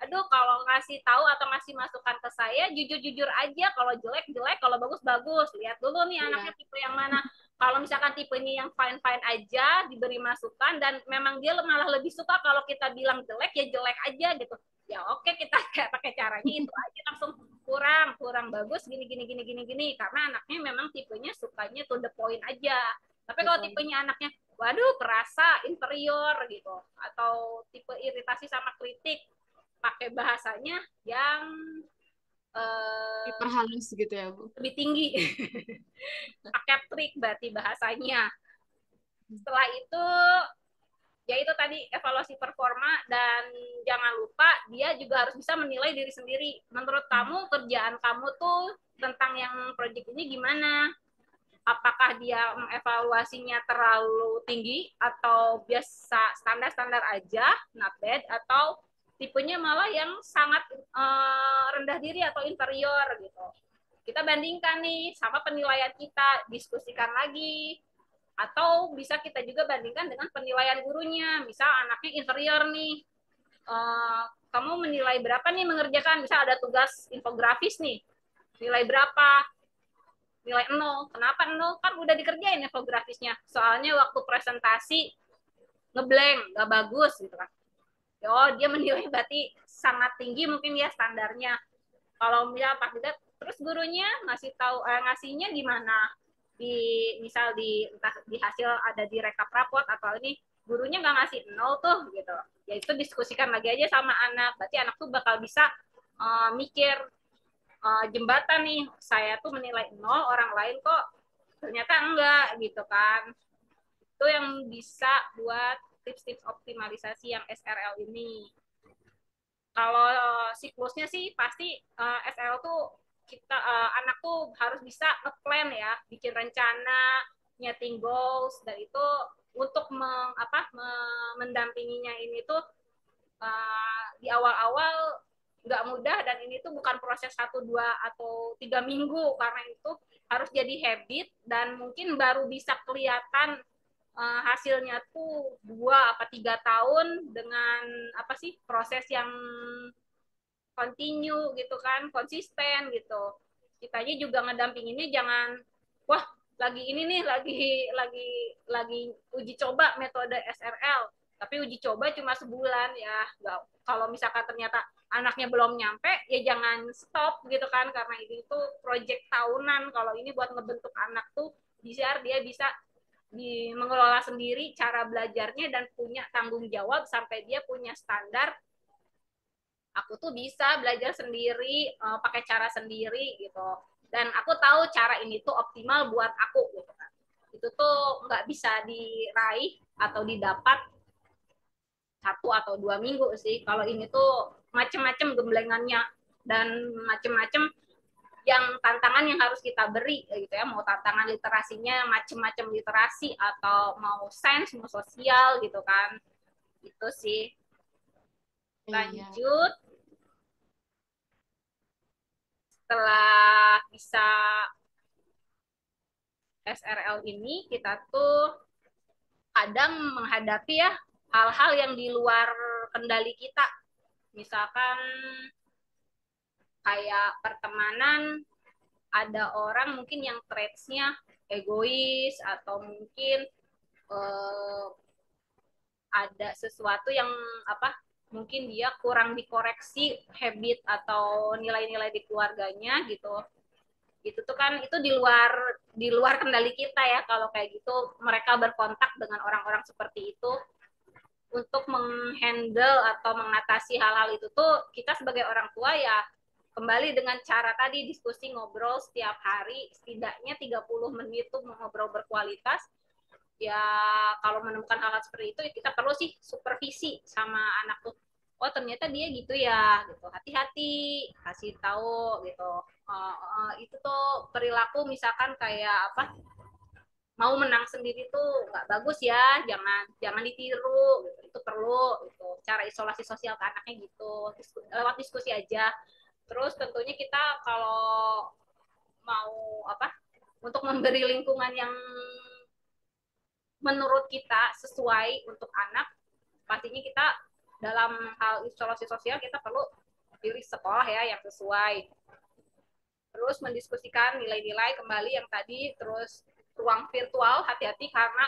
aduh kalau ngasih tahu atau ngasih masukan ke saya jujur-jujur aja, kalau jelek-jelek, kalau bagus-bagus. Lihat dulu nih anaknya tipe yang mana. Kalau misalkan tipenya yang fine-fine aja, diberi masukan, dan memang dia malah lebih suka kalau kita bilang jelek, ya jelek aja gitu. Ya oke, kita pakai caranya itu aja, langsung kurang bagus, gini, karena anaknya memang tipenya sukanya to the point aja. Tapi kalau tipenya anaknya, waduh kerasa inferior gitu, atau tipe iritasi sama kritik, pakai bahasanya yang Diperhalus gitu ya, Bu. lebih tinggi. Pakai trik berarti bahasanya. Setelah itu ya itu tadi evaluasi performa, dan jangan lupa dia juga harus bisa menilai diri sendiri. Menurut kamu kerjaan kamu tuh tentang yang project ini gimana? Apakah dia mengevaluasinya terlalu tinggi atau biasa standar-standar aja, not bad, atau tipenya malah yang sangat rendah diri atau inferior gitu. Kita bandingkan nih sama penilaian kita, diskusikan lagi, atau bisa kita juga bandingkan dengan penilaian gurunya. Misal anaknya inferior nih, kamu menilai berapa nih mengerjakan, misal ada tugas infografis nih, nilai berapa? Nilai 0. Kenapa 0? Kan udah dikerjain infografisnya. Soalnya waktu presentasi ngeblank, nggak bagus gitu kan. Oh, dia menilai berarti sangat tinggi mungkin ya standarnya. Kalau misal pas kita terus gurunya ngasih tahu ngasihnya gimana? Misal entah di hasil ada di rekap rapot atau ini gurunya nggak ngasih 0 tuh gitu. Ya itu diskusikan lagi aja sama anak. Berarti anak tuh bakal bisa mikir, jembatan nih, saya tuh menilai 0, orang lain kok ternyata enggak gitu kan. Itu yang bisa buat tips-tips optimalisasi yang SRL ini. Kalau siklusnya sih pasti SRL tuh kita anak tuh harus bisa nge-plan ya, bikin rencana, nyeting goals, dan itu untuk mendampinginya ini tuh di awal-awal nggak mudah, dan ini tuh bukan proses 1, 2, atau 3 minggu, karena itu harus jadi habit, dan mungkin baru bisa kelihatan hasilnya tuh 2 apa 3 tahun dengan apa sih proses yang continue gitu kan, konsisten gitu. Kitanya juga ngedampinginnya jangan wah lagi ini nih lagi uji coba metode SRL, tapi uji coba cuma sebulan ya. Nggak, kalau misalkan ternyata anaknya belum nyampe ya jangan stop gitu kan, karena ini tuh project tahunan. Kalau ini buat ngebentuk anak tuh biar dia bisa mengelola sendiri cara belajarnya dan punya tanggung jawab sampai dia punya standar, aku tuh bisa belajar sendiri, pakai cara sendiri gitu, dan aku tahu cara ini tuh optimal buat aku gitu kan. Itu tuh nggak bisa diraih atau didapat 1 atau 2 minggu sih. Kalau ini tuh macem-macem gemblengannya dan macem-macem yang tantangan yang harus kita beri gitu ya, mau tantangan literasinya macem-macem literasi atau mau sains mau sosial gitu kan, itu sih. Iya. Lanjut, setelah bisa SRL ini kita tuh kadang menghadapi ya hal-hal yang di luar kendali kita, misalkan kayak pertemanan, ada orang mungkin yang traitsnya egois atau mungkin eh, ada sesuatu yang apa mungkin dia kurang dikoreksi habit atau nilai-nilai di keluarganya gitu. Itu tuh kan itu di luar kendali kita ya, kalau kayak gitu mereka berkontak dengan orang-orang seperti itu. Untuk menghandle atau mengatasi hal-hal itu tuh kita sebagai orang tua ya kembali dengan cara tadi diskusi ngobrol setiap hari setidaknya 30 menit tuh ngobrol berkualitas. Ya kalau menemukan hal-hal seperti itu ya kita perlu sih supervisi sama anak tuh, oh ternyata dia gitu ya gitu, hati-hati kasih tahu gitu. Itu tuh perilaku misalkan kayak apa, mau menang sendiri tuh nggak bagus ya, jangan jangan ditiru gitu. Itu perlu gitu cara isolasi sosial ke anaknya gitu, lewat diskusi aja. Terus tentunya kita kalau mau apa untuk memberi lingkungan yang menurut kita sesuai untuk anak, pastinya kita dalam hal isolasi sosial kita perlu pilih sekolah ya yang sesuai. Terus mendiskusikan nilai-nilai kembali yang tadi. Terus ruang virtual, hati-hati karena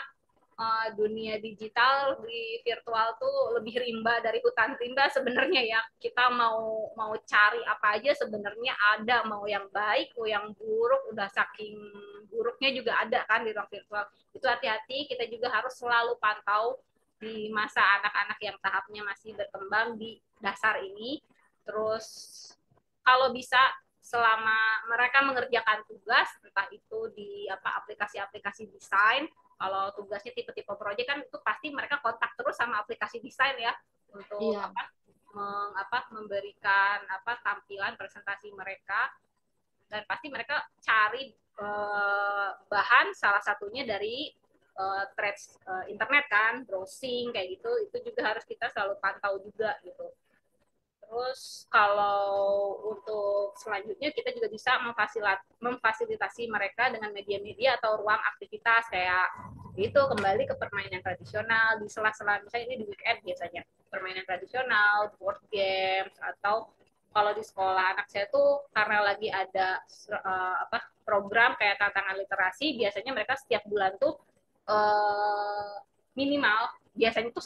dunia digital di virtual tuh lebih rimba dari hutan rimba sebenarnya ya. Kita mau mau cari apa aja sebenarnya ada, mau yang baik mau yang buruk, udah saking buruknya juga ada kan di ruang virtual. Itu hati-hati, kita juga harus selalu pantau di masa anak-anak yang tahapnya masih berkembang di dasar ini. Terus kalau bisa selama mereka mengerjakan tugas, entah itu di apa aplikasi-aplikasi desain, kalau tugasnya tipe-tipe proyek kan itu pasti mereka kontak terus sama aplikasi desain ya untuk Iya. memberikan tampilan presentasi mereka. Dan pasti mereka cari bahan salah satunya dari threads internet kan, browsing kayak gitu. Itu juga harus kita selalu pantau juga gitu. Terus kalau untuk selanjutnya kita juga bisa memfasilitasi mereka dengan media-media atau ruang aktivitas kayak itu, kembali ke permainan tradisional di sela-sela, misalnya ini di weekend biasanya permainan tradisional, board games, atau kalau di sekolah anak saya tuh karena lagi ada program kayak tantangan literasi, biasanya mereka setiap bulan tuh minimal biasanya tuh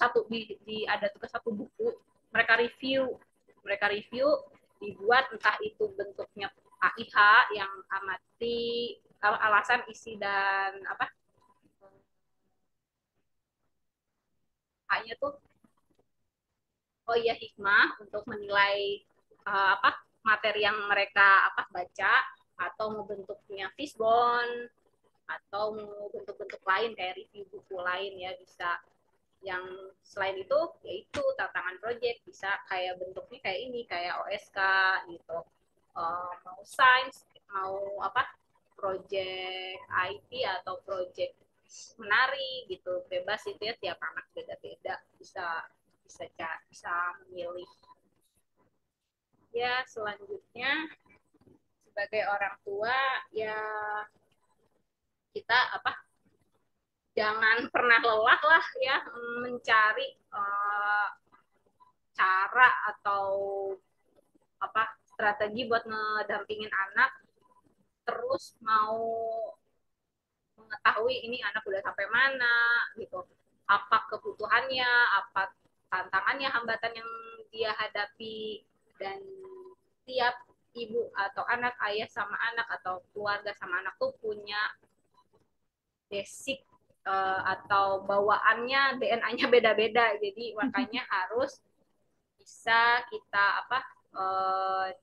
ada tugas satu buku mereka review dibuat, entah itu bentuknya AIH yang amati alasan isi dan A-nya tuh hikmah untuk menilai materi yang mereka baca, atau mau bentuknya fishbone atau mau bentuk-bentuk lain kayak review buku lain ya bisa. Yang selain itu yaitu tantangan project, bisa kayak bentuknya kayak ini kayak OSK gitu. Mau sains, mau project IT atau project menari gitu, bebas itu ya, tiap anak beda-beda, bisa bisa memilih. Ya selanjutnya sebagai orang tua ya kita jangan pernah lelah lah ya mencari cara atau strategi buat ngedampingin anak. Terus mau mengetahui ini anak udah sampai mana gitu, apa kebutuhannya, apa tantangannya, hambatan yang dia hadapi. Dan tiap ibu atau anak, ayah sama anak atau keluarga sama anak tuh punya basic atau bawaannya, DNA-nya beda-beda. Jadi makanya harus bisa kita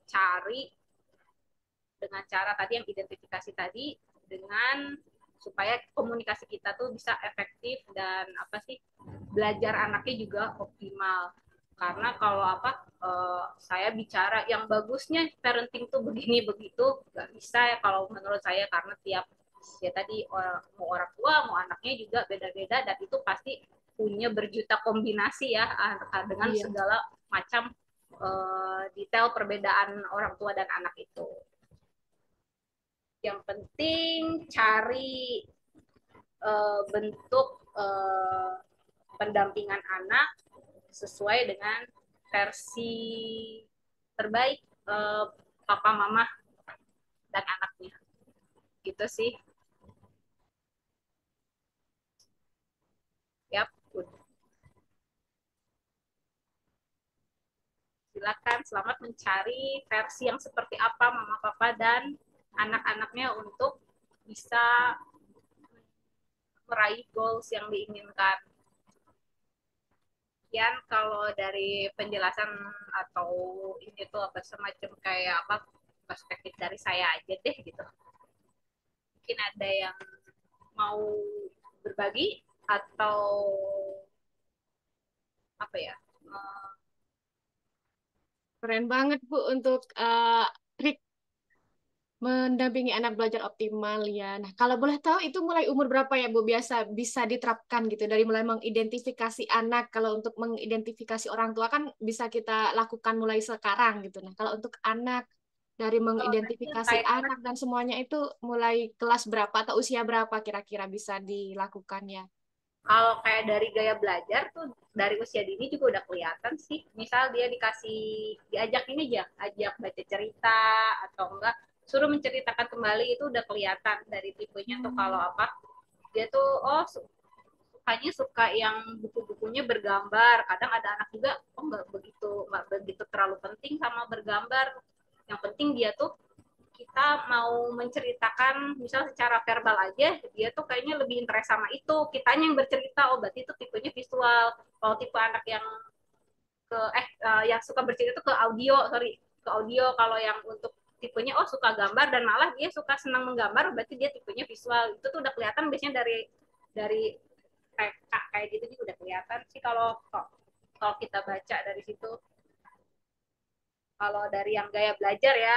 cari dengan cara tadi yang identifikasi tadi, dengan supaya komunikasi kita tuh bisa efektif dan belajar anaknya juga optimal. Karena kalau saya bicara yang bagusnya parenting tuh begini begitu nggak bisa ya kalau menurut saya, karena tiap ya tadi mau orang tua mau anaknya juga beda-beda, dan itu pasti punya berjuta kombinasi ya dengan Iya. segala macam detail perbedaan orang tua dan anak itu. Yang penting cari bentuk pendampingan anak sesuai dengan versi terbaik papa mama dan anaknya, gitu sih. Yap, silakan selamat mencari versi yang seperti apa mama papa dan anak-anaknya untuk bisa meraih goals yang diinginkan. Sekian kalau dari penjelasan atau ini tuh apa semacam kayak apa perspektif dari saya aja deh gitu. Mungkin ada yang mau berbagi atau apa ya? Keren banget Bu untuk trik mendampingi anak belajar optimal ya. Nah, kalau boleh tahu itu mulai umur berapa ya Bu biasa bisa diterapkan gitu dari mulai mengidentifikasi anak. Kalau untuk mengidentifikasi orang tua kan bisa kita lakukan mulai sekarang gitu. Nah, kalau untuk anak dari Kalau mengidentifikasi kayak anak dan semuanya itu mulai kelas berapa atau usia berapa kira-kira bisa dilakukan ya? kalau kayak dari gaya belajar tuh dari usia dini juga udah kelihatan sih. Misal dia diajak ini aja, ajak baca cerita atau enggak suruh menceritakan kembali, itu udah kelihatan dari tipenya tuh. Kalau apa dia tuh sukanya suka yang buku-bukunya bergambar. Kadang ada anak juga nggak begitu terlalu penting sama bergambar. Yang penting dia tuh kita mau menceritakan misal secara verbal aja, dia tuh kayaknya lebih interest sama itu, kitanya yang bercerita. Oh berarti itu tipenya visual. Kalau tipe anak yang yang suka bercerita tuh ke audio. Kalau yang untuk tipenya suka gambar dan malah dia suka senang menggambar, berarti dia tipenya visual. Itu tuh udah kelihatan biasanya dari kayak gitu juga udah kelihatan sih kalau kita baca dari situ. Kalau dari yang gaya belajar ya,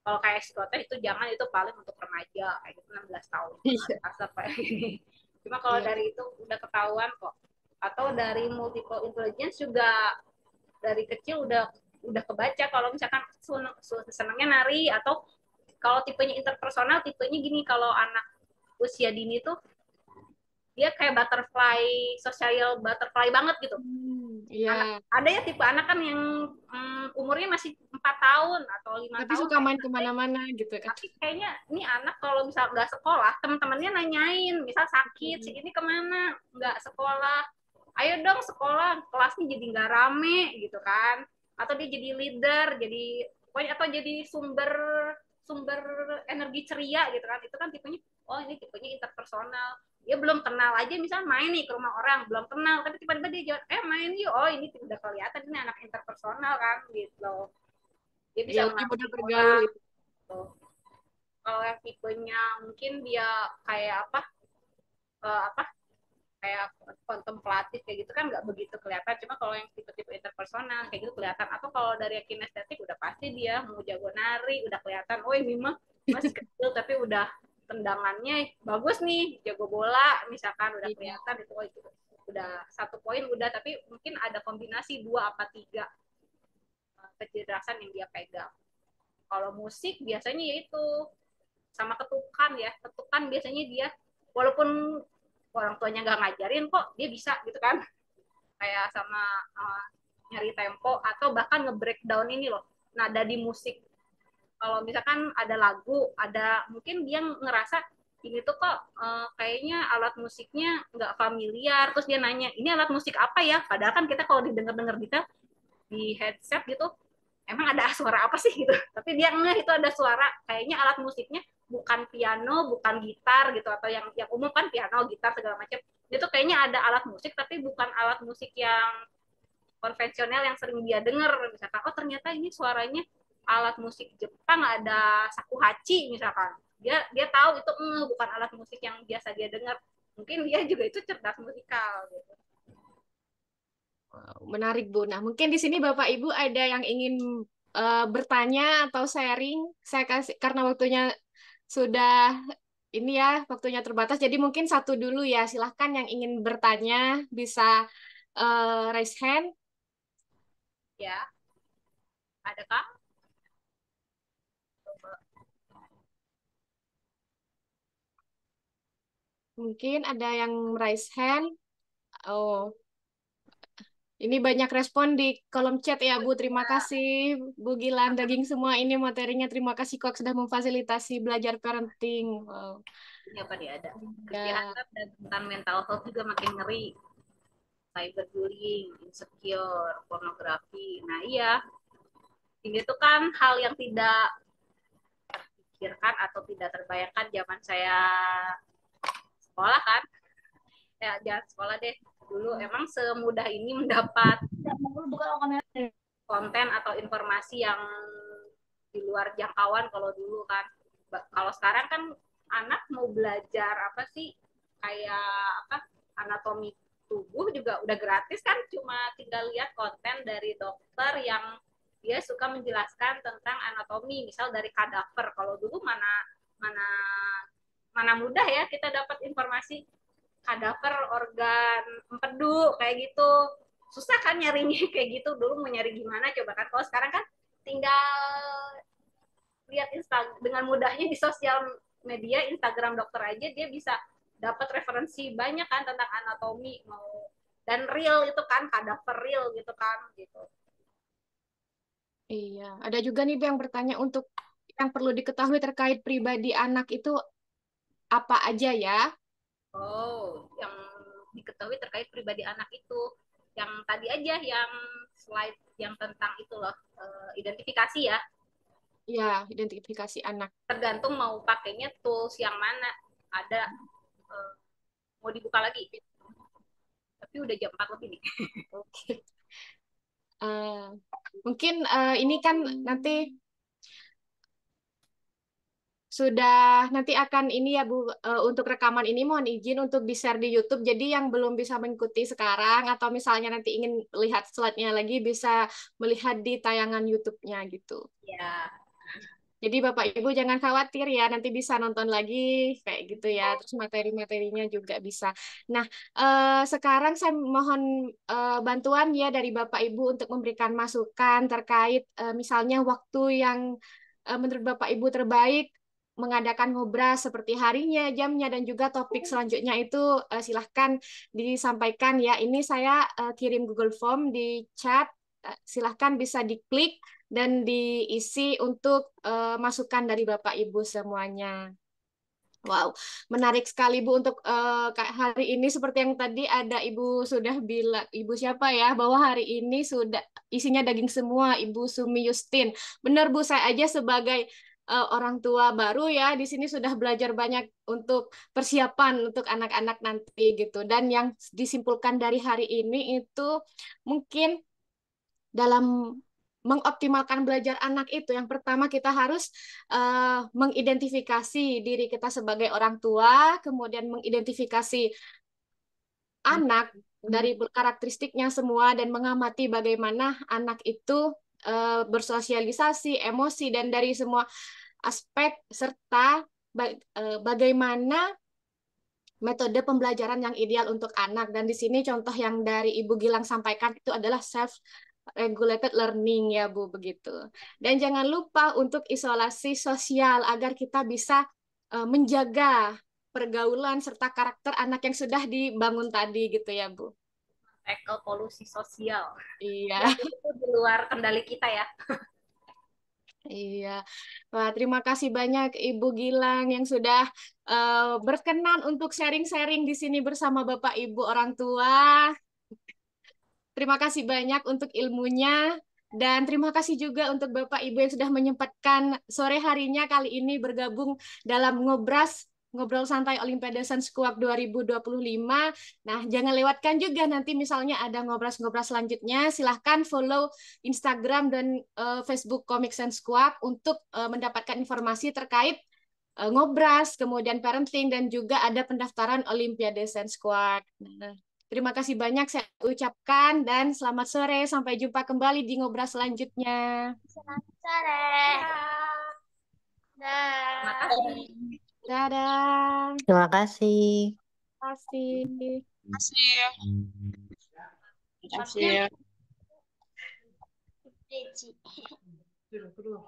kalau kayak psikotes itu jangan, itu paling untuk remaja kayak gitu 16 tahun Iya. asal kayak cuma kalau Iya. dari itu udah ketahuan kok. Atau dari multiple intelligence juga dari kecil udah kebaca kalau misalkan senangnya nari, atau kalau tipenya interpersonal, tipenya gini, kalau anak usia dini tuh dia kayak butterfly, social butterfly banget gitu. Iya. Ada ya tipe anak kan yang umurnya masih 4 tahun atau 5 Tapi tahun suka main kemana-mana gitu kan. tapi kayaknya ini anak kalau misal nggak sekolah, teman-temannya nanyain misal sakit si ini kemana nggak sekolah, ayo dong sekolah, kelasnya jadi nggak rame gitu kan, atau dia jadi leader, jadi pokoknya, atau jadi sumber sumber energi ceria gitu kan. Itu kan tipenya, ini tipenya interpersonal. Dia belum kenal aja, misal main nih ke rumah orang, belum kenal tapi tiba-tiba dia jawab main yuk, ini udah kelihatan ini anak interpersonal kan gitu. Dia Iya, bisa lebih mudah mengerti bergaul orang itu. gitu. Kalau yang tipenya mungkin dia kayak apa kayak kontemplatif kayak gitu kan nggak begitu kelihatan. Cuma kalau yang tipe-tipe interpersonal kayak gitu kelihatan. Atau kalau dari yang kinestetik udah pasti dia mau jago nari, udah kelihatan. Oh ini mah masih kecil tapi udah tendangannya bagus nih, jago bola misalkan, udah Iya. kelihatan itu. Itu udah 1 poin udah, tapi mungkin ada kombinasi 2 apa 3 kecerdasan yang dia pegang. Kalau musik biasanya yaitu sama ketukan ya, ketukan biasanya dia walaupun orang tuanya nggak ngajarin kok dia bisa gitu kan, kayak sama nyari tempo atau bahkan nge-breakdown ini loh nada di musik. Kalau misalkan ada lagu, ada mungkin dia ngerasa ini tuh kok kayaknya alat musiknya nggak familiar, terus dia nanya ini alat musik apa ya, padahal kan kita kalau didengar-dengar detail di headset gitu emang ada suara apa sih gitu, tapi dia enggak, itu ada suara kayaknya alat musiknya bukan piano, bukan gitar gitu, atau yang umum kan piano, gitar segala macam. Itu kayaknya ada alat musik tapi bukan alat musik yang konvensional yang sering dia dengar. Misalkan ternyata ini suaranya alat musik Jepang, ada shakuhachi misalkan. Dia tahu itu bukan alat musik yang biasa dia dengar. Mungkin dia juga itu cerdas musikal gitu. Wow, menarik Bu. Nah, mungkin di sini Bapak Ibu ada yang ingin bertanya atau sharing. Saya kasih karena waktunya sudah ini ya, waktunya terbatas. Jadi mungkin satu dulu ya. Silahkan yang ingin bertanya bisa raise hand. Ya, adakah? Mungkin ada yang raise hand. Oh, ini banyak respon di kolom chat ya Bu. Terima kasih Bu Gilan. Daging semua ini materinya. Terima kasih kok sudah memfasilitasi belajar parenting. Wow. Ya, Pak, ada. Ya. Kejahatan dan tentang mental health juga makin ngeri. Cyberbullying, insecure, pornografi. Nah, iya. Ini tuh kan hal yang tidak terpikirkan atau tidak terbayangkan zaman saya sekolah kan. Ya, jangan sekolah deh. Dulu emang semudah ini mendapat konten atau informasi yang di luar jangkauan kalau dulu kan. Kalau sekarang kan anak mau belajar apa sih kayak apa anatomi tubuh juga udah gratis kan, cuma tinggal lihat konten dari dokter yang dia suka menjelaskan tentang anatomi, misal dari kadaver. Kalau dulu mana mana mana mudah ya kita dapat informasi kadaver organ empedu kayak gitu, susah kan nyarinya kayak gitu. Dulu mau nyari gimana coba kan, kalau sekarang kan tinggal lihat dengan mudahnya di sosial media Instagram dokter aja dia bisa dapat referensi banyak kan tentang anatomi, mau dan real itu kan kadaver real gitu kan gitu. Iya, ada juga nih Bu yang bertanya untuk yang perlu diketahui terkait pribadi anak itu apa aja ya? Oh, yang diketahui terkait pribadi anak itu yang tadi aja, yang slide yang tentang itu loh, identifikasi ya. Ya, identifikasi anak. Tergantung mau pakainya tools yang mana. Ada mau dibuka lagi, tapi udah jam 4 lebih nih. Oke. Mungkin ini kan nanti sudah nanti akan ini ya Bu, untuk rekaman ini mohon izin untuk di-share di YouTube. Jadi yang belum bisa mengikuti sekarang atau misalnya nanti ingin lihat slide-nya lagi bisa melihat di tayangan YouTube-nya gitu. Ya. Jadi Bapak Ibu jangan khawatir ya, nanti bisa nonton lagi kayak gitu ya. Terus materi-materinya juga bisa. Nah, sekarang saya mohon bantuan ya dari Bapak Ibu untuk memberikan masukan terkait misalnya waktu yang menurut Bapak Ibu terbaik mengadakan ngobras seperti harinya, jamnya, dan juga topik selanjutnya itu silahkan disampaikan ya. Ini saya kirim Google Form di chat, silahkan bisa diklik dan diisi untuk masukan dari Bapak Ibu semuanya. Wow, menarik sekali Bu untuk hari ini seperti yang tadi ada Ibu sudah bilang, Ibu siapa ya, bahwa hari ini sudah isinya daging semua, Ibu Sumi Yustin. Benar Bu, saya aja sebagai orang tua baru ya di sini sudah belajar banyak untuk persiapan untuk anak-anak nanti gitu. Dan yang disimpulkan dari hari ini itu mungkin dalam mengoptimalkan belajar anak itu, yang pertama kita harus mengidentifikasi diri kita sebagai orang tua, kemudian mengidentifikasi anak dari karakteristiknya semua, dan mengamati bagaimana anak itu bersosialisasi, emosi, dan dari semua aspek, serta bagaimana metode pembelajaran yang ideal untuk anak. Dan di sini contoh yang dari Ibu Gilang sampaikan itu adalah self regulated learning ya Bu, begitu. Dan jangan lupa untuk isolasi sosial agar kita bisa menjaga pergaulan serta karakter anak yang sudah dibangun tadi gitu ya Bu. Tackle polusi sosial. Iya. Ya, itu di luar kendali kita ya. Iya, wah terima kasih banyak Ibu Gilang yang sudah berkenan untuk sharing-sharing di sini bersama Bapak Ibu orang tua. Terima kasih banyak untuk ilmunya dan terima kasih juga untuk Bapak Ibu yang sudah menyempatkan sore harinya kali ini bergabung dalam Ngobrol Santai Olimpiade Sains Kuak 2025. Nah, jangan lewatkan juga nanti misalnya ada ngobrol-ngobrol selanjutnya. Silahkan follow Instagram dan Facebook Komik Sains Kuak untuk mendapatkan informasi terkait ngobras, kemudian parenting, dan juga ada pendaftaran Olimpiade Sains Kuak. Nah, Terima kasih banyak saya ucapkan dan selamat sore. Sampai jumpa kembali di ngobrol selanjutnya. Selamat sore. Terima kasih. Dadah. Terima kasih. Terima kasih. Deci. Kedua.